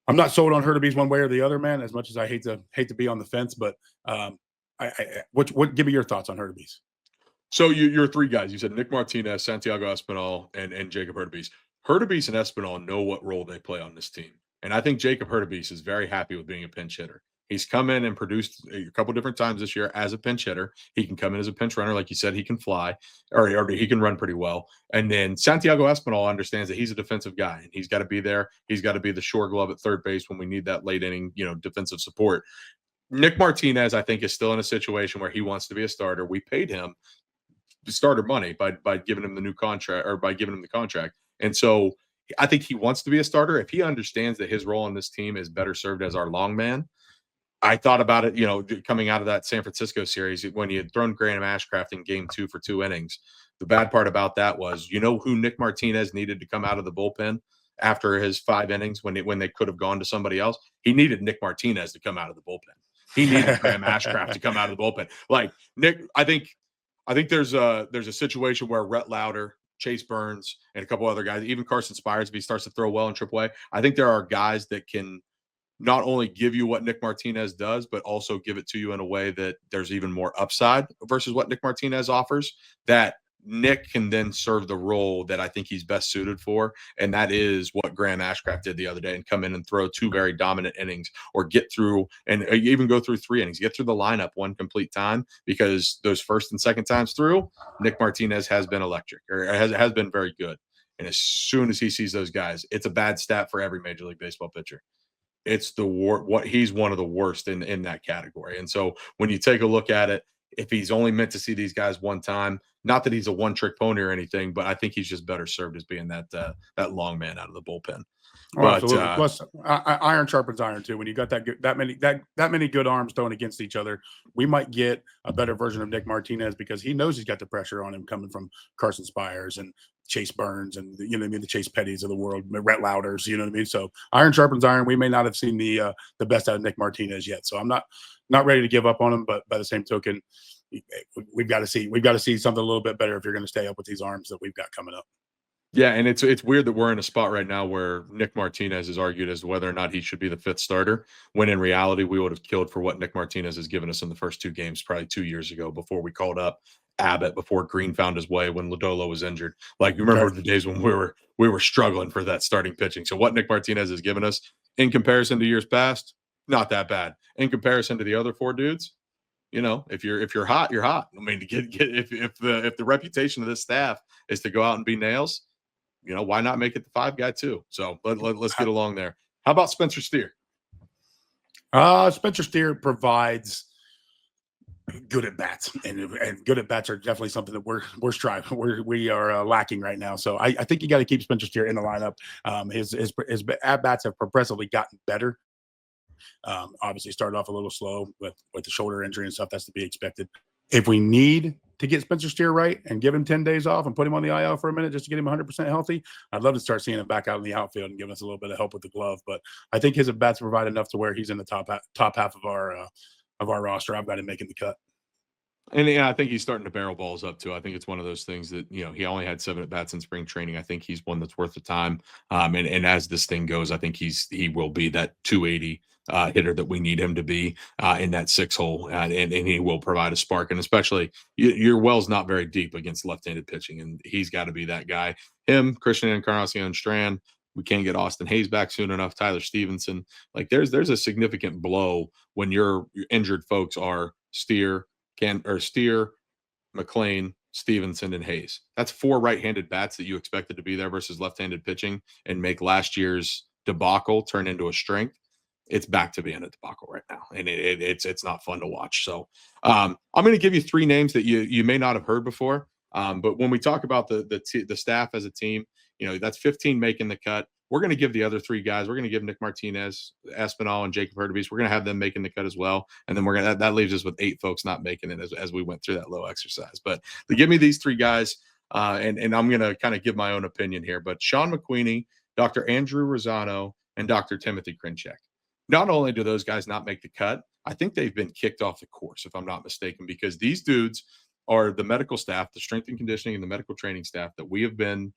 I'm not sold on Hurtubise one way or the other, man. As much as I hate to be on the fence, but give me your thoughts on Hurtubise. So you're 3 guys. You said Nick Martinez, Santiago Espinal, and Jacob Hurtubise. Hurtubise and Espinal know what role they play on this team. And I think Jacob Hurtubise is very happy with being a pinch hitter. He's come in and produced a couple different times this year as a pinch hitter. He can come in as a pinch runner. Like you said, he can fly or he can run pretty well. And then Santiago Espinal understands that he's a defensive guy and he's got to be there. He's got to be the shore glove at third base when we need that late inning, defensive support. Nick Martinez, I think, is still in a situation where he wants to be a starter. We paid him starter money by giving him the new contract or by giving him the contract. And so I think he wants to be a starter. If he understands that his role on this team is better served as our long man, I thought about it, coming out of that San Francisco series when he had thrown Graham Ashcraft in game 2 for 2 innings. The bad part about that was, who Nick Martinez needed to come out of the bullpen after his 5 innings when they could have gone to somebody else? He needed Nick Martinez to come out of the bullpen. He needed Graham Ashcraft to come out of the bullpen. Like Nick, I think there's a situation where Rhett Lauder, Chase Burns, and a couple other guys, even Carson Spires, if he starts to throw well in AAA, I think there are guys that can not only give you what Nick Martinez does, but also give it to you in a way that there's even more upside versus what Nick Martinez offers, that Nick can then serve the role that I think he's best suited for. And that is what Graham Ashcraft did the other day, and come in and throw 2 very dominant innings, or get through and even go through 3 innings, get through the lineup 1 complete time, because those first and second times through, Nick Martinez has been electric, or has been very good. And as soon as he sees those guys, it's a bad stat for every Major League Baseball pitcher. It's he's one of the worst in that category. And so when you take a look at it, if he's only meant to see these guys one time, not that he's a one-trick pony or anything, but I think he's just better served as being that long man out of the bullpen. Absolutely. Plus, iron sharpens iron too. When you got that many good arms thrown against each other, we might get a better version of Nick Martinez, because he knows he's got the pressure on him coming from Carson Spires and Chase Burns and the Chase Pettys of the world, Rhett Louders, So iron sharpens iron. We may not have seen the best out of Nick Martinez yet. So I'm not ready to give up on him, but by the same token, we've got to see something a little bit better if you're going to stay up with these arms that we've got coming up. Yeah, and it's weird that we're in a spot right now where Nick Martinez is argued as to whether or not he should be the 5th starter, when in reality we would have killed for what Nick Martinez has given us in the first 2 games, probably 2 years ago, before we called up Abbott, before Greene found his way, when Lodolo was injured. Like, you remember the days when we were struggling for that starting pitching. So what Nick Martinez has given us in comparison to years past, not that bad. In comparison to the other 4 dudes, if you're hot, you're hot. I mean, if the reputation of this staff is to go out and be nails, why not make it the 5 guy too? So let's get along there. How about Spencer Steer? Spencer Steer provides good at bats, and good at bats are definitely something that we're striving. We are lacking right now. So I think you got to keep Spencer Steer in the lineup. His at bats have progressively gotten better. Obviously started off a little slow with the shoulder injury and stuff. That's to be expected. If we need to get Spencer Steer right and give him 10 days off and put him on the IL for a minute just to get him 100% healthy, I'd love to start seeing him back out in the outfield and giving us a little bit of help with the glove. But I think his at-bats provide enough to where he's in the top half of our roster. I've got him making the cut. And yeah, I think he's starting to barrel balls up too. I think it's one of those things that, he only had 7 at bats in spring training. I think he's one that's worth the time. And as this thing goes, I think he will be that 280 hitter that we need him to be in that 6 hole, and he will provide a spark. And especially your well's not very deep against left-handed pitching, and he's got to be that guy. Him, Christian Encarnacion Strand. We can't get Austin Hayes back soon enough. Tyler Stevenson. Like there's a significant blow when your injured folks are Steer, McLean, Stevenson, and Hayes. That's 4 right-handed bats that you expected to be there versus left-handed pitching and make last year's debacle turn into a strength. It's back to being a debacle right now, and it's not fun to watch. So I'm going to give you 3 names that you may not have heard before. But when we talk about the staff as a team, that's 15 making the cut. We're going to give the other 3 guys. We're going to give Nick Martinez, Espinal, and Jacob Hurtubise. We're going to have them making the cut as well, and then that leaves us with 8 folks not making it as we went through that low exercise. But to give me these 3 guys, and I'm going to kind of give my own opinion here. But Sean McQueenie, Dr. Andrew Rosano, and Dr. Timothy Krinchek. Not only do those guys not make the cut, I think they've been kicked off the course, if I'm not mistaken, because these dudes are the medical staff, the strength and conditioning and the medical training staff that we have been,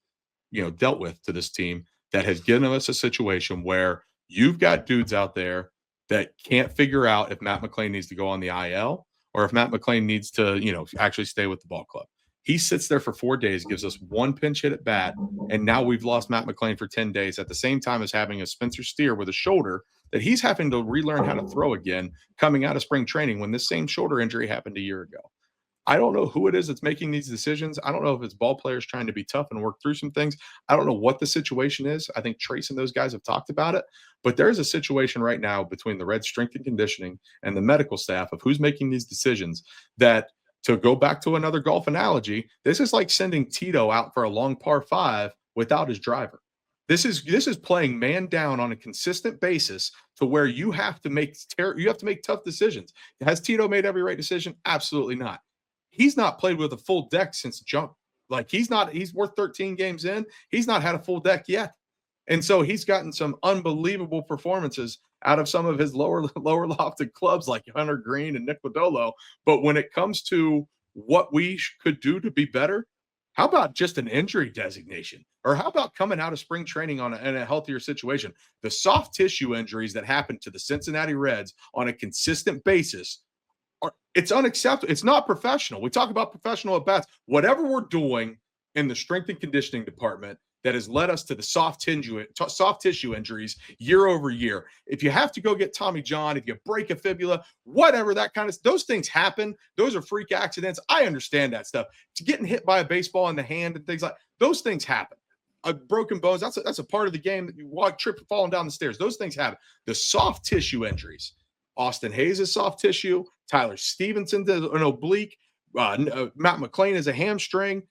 dealt with to this team that has given us a situation where you've got dudes out there that can't figure out if Matt McLean needs to go on the IL or if Matt McLean needs to, actually stay with the ball club. He sits there for 4 days, gives us 1 pinch hit at bat, and now we've lost Matt McLean for 10 days at the same time as having a Spencer Steer with a shoulder that he's having to relearn how to throw again coming out of spring training when this same shoulder injury happened a year ago. I don't know who it is that's making these decisions. I don't know if it's ball players trying to be tough and work through some things. I don't know what the situation is. I think Trace and those guys have talked about it, but there's a situation right now between the Reds strength and conditioning and the medical staff of who's making these decisions that, to go back to another golf analogy, this is like sending Tito out for a long par 5 without his driver. This is playing man down on a consistent basis to where you have to make tough decisions. Has Tito made every right decision? Absolutely not. He's not played with a full deck since jump. Like he's worth 13 games in. He's not had a full deck yet. And so he's gotten some unbelievable performances out of some of his lower lofted clubs like Hunter Greene and Nick Lodolo. But when it comes to what we could do to be better, how about just an injury designation? Or how about coming out of spring training in a healthier situation? The soft tissue injuries that happen to the Cincinnati Reds on a consistent basis, it's unacceptable. It's not professional. We talk about professional at bats. Whatever we're doing in the strength and conditioning department that has led us to the soft tissue injuries year over year. If you have to go get Tommy John, if you break a fibula, whatever those things happen. Those are freak accidents. I understand that stuff. To getting hit by a baseball in the hand and things like those things happen. Broken bones, that's a part of the game. You walk, trip, falling down the stairs. Those things happen. The soft tissue injuries. Austin Hayes is soft tissue. Tyler Stevenson is an oblique. Matt McLean is a hamstring.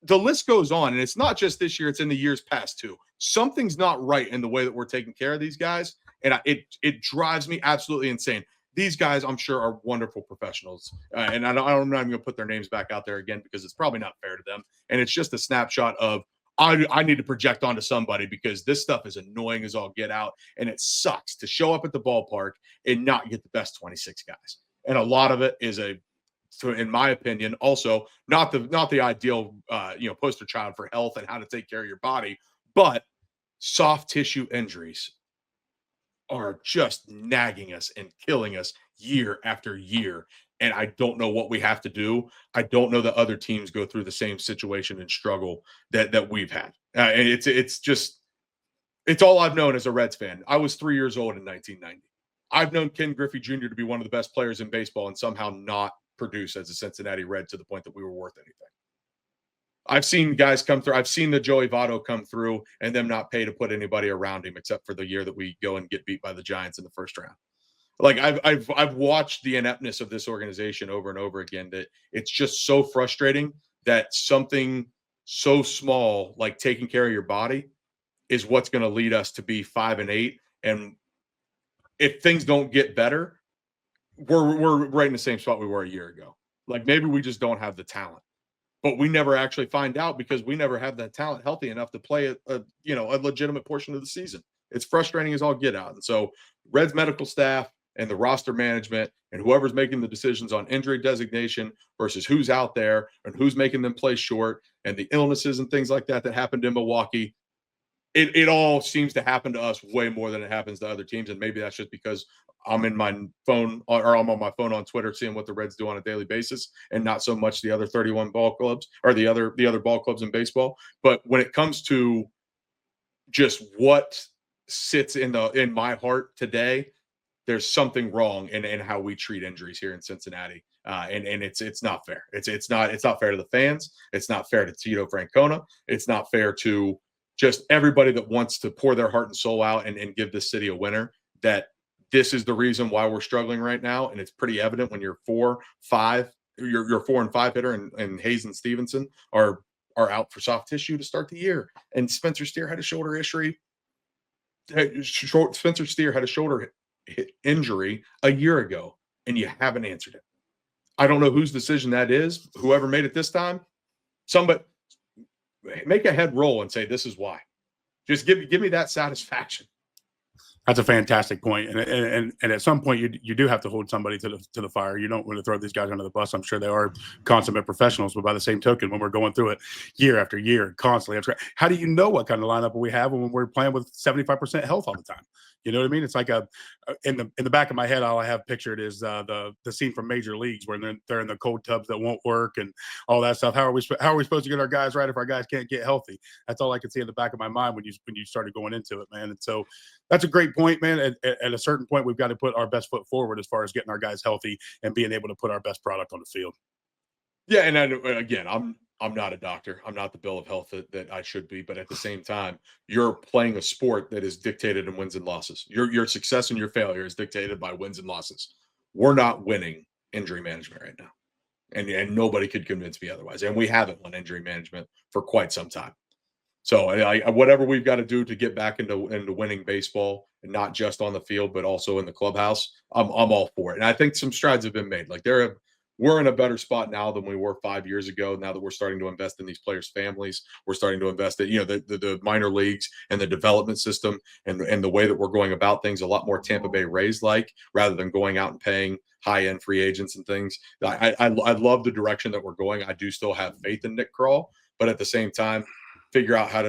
The list goes on, and it's not just this year. It's in the years past, too. Something's not right in the way that we're taking care of these guys, and it drives me absolutely insane. These guys, I'm sure, are wonderful professionals, and I'm not even going to put their names back out there again because it's probably not fair to them, and it's just a snapshot of I need to project onto somebody because this stuff is annoying as all get out, and it sucks to show up at the ballpark and not get the best 26 guys. And a lot of it is in my opinion, also not the ideal, poster child for health and how to take care of your body, but soft tissue injuries are just nagging us and killing us year after year. And I don't know what we have to do. I don't know that other teams go through the same situation and struggle that we've had. And it's all I've known as a Reds fan. I was 3 years old in 1990. I've known Ken Griffey Jr. to be one of the best players in baseball and somehow not produce as a Cincinnati Red to the point that we were worth anything. I've seen guys come through. I've seen the Joey Votto come through and them not pay to put anybody around him except for the year that we go and get beat by the Giants in the first round. Like I've watched the ineptness of this organization over and over again that it's just so frustrating that something so small like taking care of your body is what's going to lead us to be 5-8. And if things don't get better, we're right in the same spot we were a year ago. Like maybe we just don't have the talent, but we never actually find out because we never have that talent healthy enough to play a legitimate portion of the season. It's frustrating as all get out. And so Reds medical staff and the roster management and whoever's making the decisions on injury designation versus who's out there and who's making them play short and the illnesses and things like that that happened in Milwaukee, it all seems to happen to us way more than it happens to other teams. And maybe that's just because I'm in my phone or I'm on my phone on Twitter seeing what the Reds do on a daily basis and not so much the other 31 ball clubs or the other ball clubs in baseball. But when it comes to just what sits in my heart today, there's something wrong in how we treat injuries here in Cincinnati. And it's not fair. It's not fair to the fans. It's not fair to Tito Francona. It's not fair to just everybody that wants to pour their heart and soul out and give this city a winner. That this is the reason why we're struggling right now, and it's pretty evident when your 4 and 5 hitter and Hayes and Stevenson are out for soft tissue to start the year, and Spencer Steer had a shoulder injury. Spencer Steer had a shoulder injury a year ago, and you haven't answered it. I don't know whose decision that is. Whoever made it this time, somebody make a head roll and say, this is why. Just give me that satisfaction. That's a fantastic point. And at some point you do have to hold somebody to the fire. You don't want to throw these guys under the bus. I'm sure they are consummate professionals, but by the same token, when we're going through it year after year, constantly, how do you know what kind of lineup we have when we're playing with 75% health all the time? You know what I mean? It's like in the back of my head, all I have pictured is the scene from Major Leagues where they're in the cold tubs that won't work and all that stuff. How are we supposed to get our guys right if our guys can't get healthy? That's all I can see in the back of my mind when you started going into it, man. And so that's a great point, man. At a certain point, we've got to put our best foot forward as far as getting our guys healthy and being able to put our best product on the field. Yeah, and again, I'm not a doctor. I'm not the bill of health that I should be. But at the same time, you're playing a sport that is dictated in wins and losses. Your success and your failure is dictated by wins and losses. We're not winning injury management right now. And nobody could convince me otherwise. And we haven't won injury management for quite some time. So whatever we've got to do to get back into winning baseball, and not just on the field, but also in the clubhouse, I'm all for it. And I think some strides have been made. Like we're in a better spot now than we were 5 years ago. Now that we're starting to invest in these players' families, we're starting to invest in the minor leagues and the development system and the way that we're going about things a lot more Tampa Bay Rays like, rather than going out and paying high-end free agents and things. I love the direction that we're going. I do still have faith in Nick Krall, but at the same time, figure out how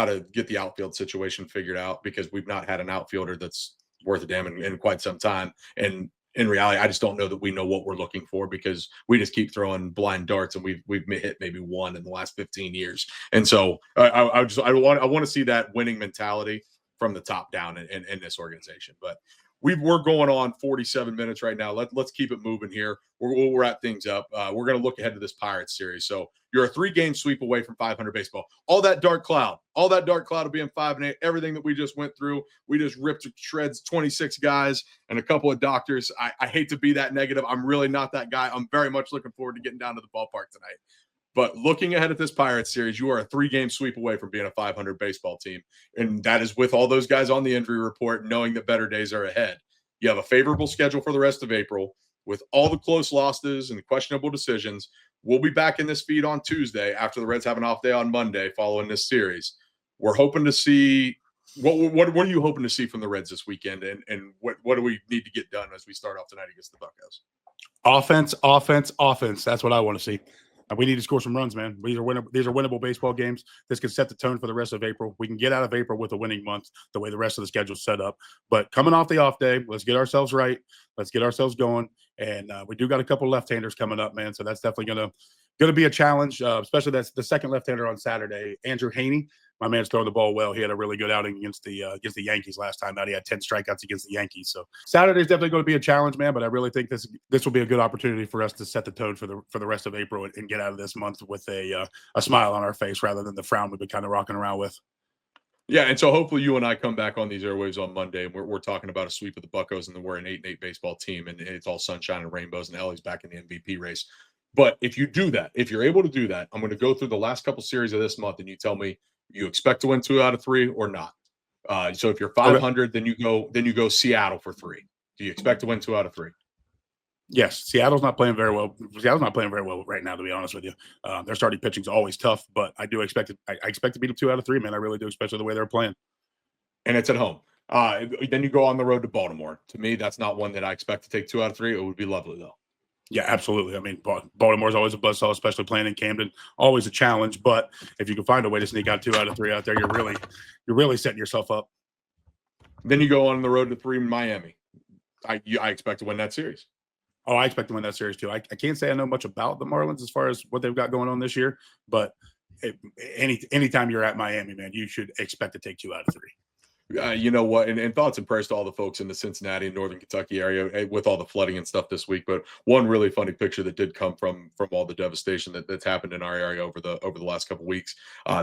to get the outfield situation figured out, because we've not had an outfielder that's worth a damn in quite some time. And in reality, I just don't know that we know what we're looking for, because we just keep throwing blind darts, and we've hit maybe one in the last 15 years. And so I want to see that winning mentality from the top down in this organization. But we're going on 47 minutes right now. Let's keep it moving here. We'll wrap things up. We're going to look ahead to this Pirates series. So you're a 3-game sweep away from 500 baseball. All that dark cloud of being 5-8, everything that we just went through, we just ripped to shreds 26 guys and a couple of doctors. I hate to be that negative. I'm really not that guy. I'm very much looking forward to getting down to the ballpark tonight. But looking ahead at this Pirates series, you are a 3-game sweep away from being a 500 baseball team. And that is with all those guys on the injury report, knowing that better days are ahead. You have a favorable schedule for the rest of April with all the close losses and questionable decisions. We'll be back in this feed on Tuesday after the Reds have an off day on Monday following this series. We're hoping to see what are you hoping to see from the Reds this weekend, and what do we need to get done as we start off tonight against the Buccos? Offense. That's what I want to see. We need to score some runs, man. These are winnable baseball games. This can set the tone for the rest of April. We can get out of April with a winning month, the way the rest of the schedule is set up. But coming off the off day, let's get ourselves right. Let's get ourselves going. And we do got a couple left-handers coming up, man. So that's definitely gonna be a challenge, especially that's the second left-hander on Saturday. Andrew Haney, my man's throwing the ball well. He had a really good outing against the Yankees last time out. He had 10 strikeouts against the Yankees. So Saturday's definitely going to be a challenge, man. But I really think this will be a good opportunity for us to set the tone for the rest of April and get out of this month with a smile on our face rather than the frown we've been kind of rocking around with. Yeah, and so hopefully you and I come back on these airwaves on Monday, and we're talking about a sweep of the Buccos, and then we're an 8-8 baseball team, and it's all sunshine and rainbows, and Ellie's back in the MVP race. But if you do that, if you're able to do that, I'm going to go through the last couple series of this month, and you tell me you expect to win 2 out of 3 or not. So if you're 500, then you go Seattle for 3. Do you expect to win 2 out of 3? Yes, Seattle's not playing very well. Seattle's not playing very well right now, to be honest with you. Their starting pitching is always tough, but I do expect it. I expect to beat them 2 out of 3, man. I really do, especially the way they're playing. And it's at home. Then you go on the road to Baltimore. To me, that's not one that I expect to take 2 out of 3. It would be lovely though. Yeah, absolutely. I mean, Baltimore's always a buzzsaw, especially playing in Camden. Always a challenge, but if you can find a way to sneak out 2 out of 3 out there, you're really setting yourself up. Then you go on the road to 3 in Miami. I expect to win that series. Oh, I expect to win that series too. I can't say I know much about the Marlins as far as what they've got going on this year, but anytime you're at Miami, man, you should expect to take 2 out of 3. You know what? And thoughts and prayers to all the folks in the Cincinnati and Northern Kentucky area with all the flooding and stuff this week. But one really funny picture that did come from all the devastation that's happened in our area over the last couple of weeks.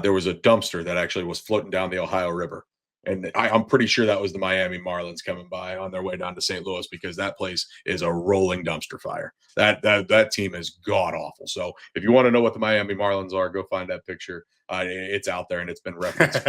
There was a dumpster that actually was floating down the Ohio River. And I'm pretty sure that was the Miami Marlins coming by on their way down to St. Louis, because that place is a rolling dumpster fire. That team is god awful. So if you want to know what the Miami Marlins are, go find that picture. It's out there, and it's been referenced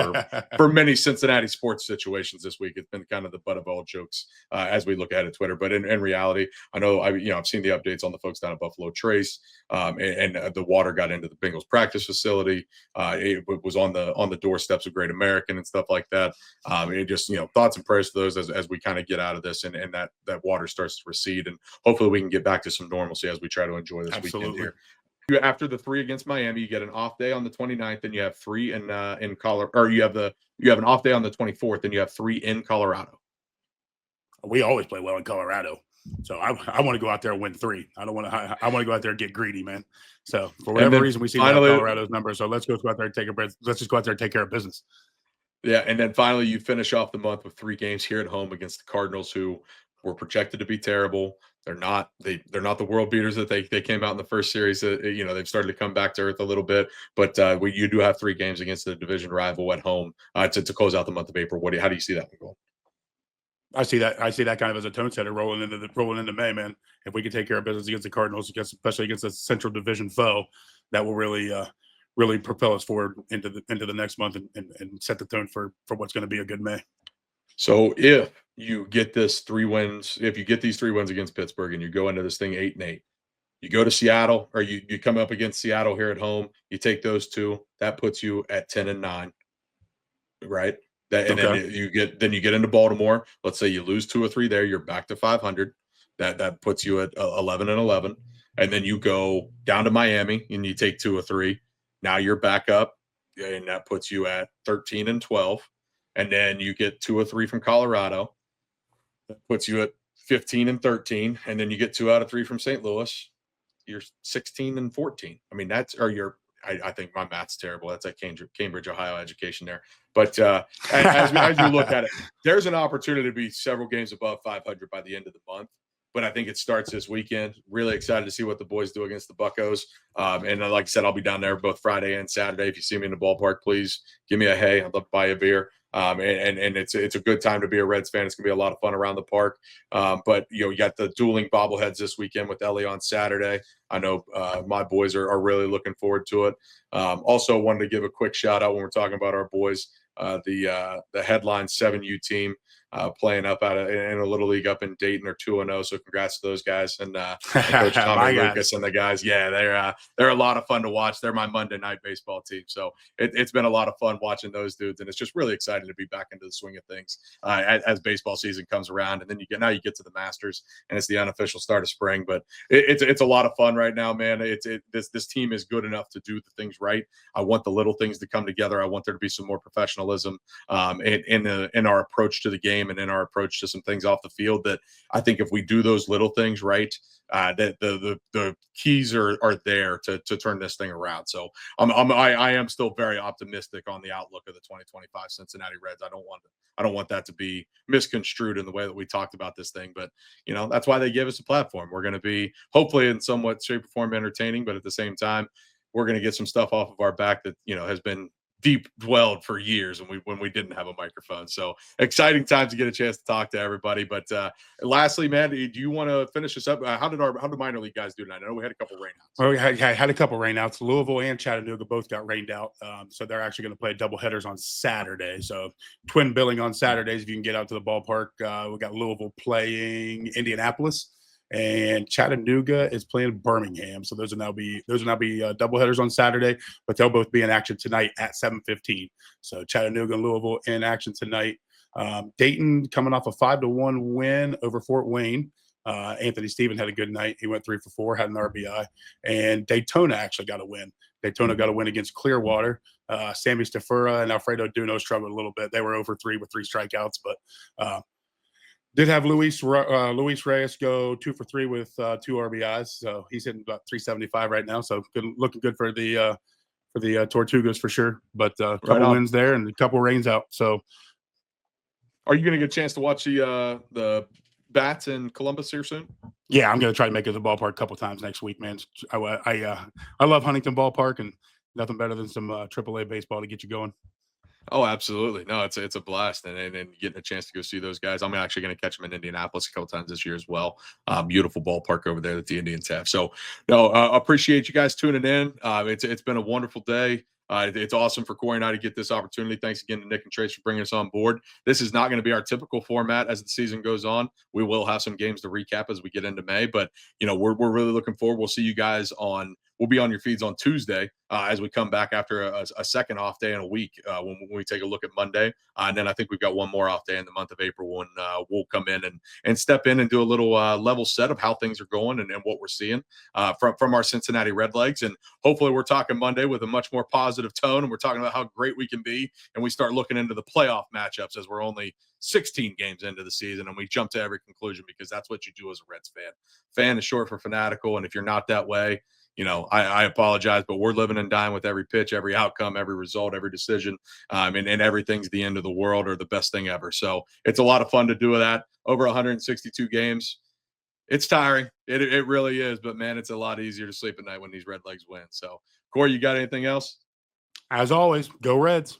for many Cincinnati sports situations this week. It's been kind of the butt of all jokes as we look at Twitter. But in reality, I know I've seen the updates on the folks down at Buffalo Trace, and the water got into the Bengals practice facility. It was on the doorsteps of Great American and stuff like that. It just thoughts and prayers to those as we kind of get out of this and that water starts to recede, and hopefully we can get back to some normalcy as we try to enjoy this weekend here. After the 3 against Miami, you get an off day on the 29th, and you have 3 in Colorado, or you have an off day on the 24th, and you have 3 in Colorado. We always play well in Colorado, so I want to go out there and win 3. I want to go out there and get greedy, man. So for whatever reason, we see Colorado's number, so let's go out there and let's just go out there and take care of business. Yeah, and then finally you finish off the month with 3 games here at home against the Cardinals, who were projected to be terrible. They're not the world beaters that they came out in the first series. They've started to come back to earth a little bit, but you do have 3 games against the division rival at home to close out the month of April. How do you see that one going? I see that kind of as a tone setter rolling into May, man. If we can take care of business against the Cardinals, especially against a Central Division foe, that will really propel us forward into the next month and set the tone for what's going to be a good May. So if you get these 3 wins against Pittsburgh and you go into this thing 8-8, you go to Seattle, or you come up against Seattle here at home, you take those 2, that puts you at 10-9, right? Then you get into Baltimore. Let's say you lose 2 or 3 there, you're back to 500. That puts you at 11-11, and then you go down to Miami and you take 2 or 3. Now you're back up, and that puts you at 13-12. And then you get 2 or 3 from Colorado. That puts you at 15-13. And then you get 2 out of 3 from St. Louis. You're 16-14. I mean, I think my math's terrible. That's at Cambridge, Ohio education there. But as you look at it, there's an opportunity to be several games above 500 by the end of the month. But I think it starts this weekend. Really excited to see what the boys do against the Buccos. And like I said, I'll be down there both Friday and Saturday. If you see me in the ballpark, please give me a hey. I'd love to buy you a beer. And it's a good time to be a Reds fan. It's gonna be a lot of fun around the park. But you got the dueling bobbleheads this weekend with Ellie on Saturday. I know my boys are really looking forward to it. Also wanted to give a quick shout out when we're talking about our boys. The headline 7U team playing up in a little league up in Dayton are 2-0. So congrats to those guys and Coach Tommy Lucas and the guys. Yeah, they're a lot of fun to watch. They're my Monday night baseball team. So it's been a lot of fun watching those dudes, and it's just really exciting to be back into the swing of things as baseball season comes around. And then you get to the Masters, and it's the unofficial start of spring. But it's a lot of fun right now, man. This team is good enough to do the things right. I want the little things to come together. I want there to be some more professionalism in our approach to the game and in our approach to some things off the field, that I think if we do those little things right, that the keys are there to turn this thing around. So I am still very optimistic on the outlook of the 2025 Cincinnati Reds. I don't want that to be misconstrued in the way that we talked about this thing, but that's why they give us a platform. We're going to be hopefully in somewhat shape or form entertaining, but at the same time, we're going to get some stuff off of our back that has been deep dwelled for years when we didn't have a microphone. So exciting time to get a chance to talk to everybody. But lastly, man, do you want to finish this up? How did minor league guys do tonight? I know we had a couple rainouts. Well, we had a couple rainouts. Louisville and Chattanooga both got rained out. So they're actually going to play double headers on Saturday. So twin billing on Saturdays if you can get out to the ballpark. We got Louisville playing Indianapolis, and Chattanooga is playing Birmingham. So those will now be doubleheaders on Saturday, but they'll both be in action tonight at 7:15. So Chattanooga and Louisville in action tonight. Dayton coming off a 5-1 win over Fort Wayne. Anthony Stephen had a good night. He went 3 for 4, had an RBI. And Daytona actually got a win. Daytona got a win against Clearwater. Sammy Stafura and Alfredo Duno struggled a little bit. They were over 3 with 3 strikeouts, but did have Luis Reyes go 2 for 3 with 2 RBIs. So he's hitting about 375 right now. So looking good for the Tortugas for sure. But a couple wins there and a couple rains out. So are you going to get a chance to watch the Bats in Columbus here soon? Yeah, I'm going to try to make it to the ballpark a couple times next week, man. I love Huntington Ballpark, and nothing better than some AAA baseball to get you going. Oh, absolutely. No, it's a blast. And getting a chance to go see those guys. I'm actually going to catch them in Indianapolis a couple times this year as well. Beautiful ballpark over there that the Indians have. So, no, appreciate you guys tuning in. It's been a wonderful day. It's awesome for Cory and I to get this opportunity. Thanks again to Nick and Trace for bringing us on board. This is not going to be our typical format as the season goes on. We will have some games to recap as we get into May, but we're really looking forward. We'll see you guys we'll be on your feeds on Tuesday as we come back after a second off day in a week when we take a look at Monday. And then I think we've got one more off day in the month of April when we'll come in and step in and do a little level set of how things are going and what we're seeing from our Cincinnati Redlegs. And hopefully we're talking Monday with a much more positive tone, and we're talking about how great we can be. And we start looking into the playoff matchups as we're only 16 games into the season, and we jump to every conclusion because that's what you do as a Reds fan. Fan is short for fanatical, and if you're not that way, I apologize, but we're living and dying with every pitch, every outcome, every result, every decision, and everything's the end of the world or the best thing ever. So it's a lot of fun to do that. Over 162 games. It's tiring. It really is. But, man, it's a lot easier to sleep at night when these Redlegs win. So, Cory, you got anything else? As always, go Reds.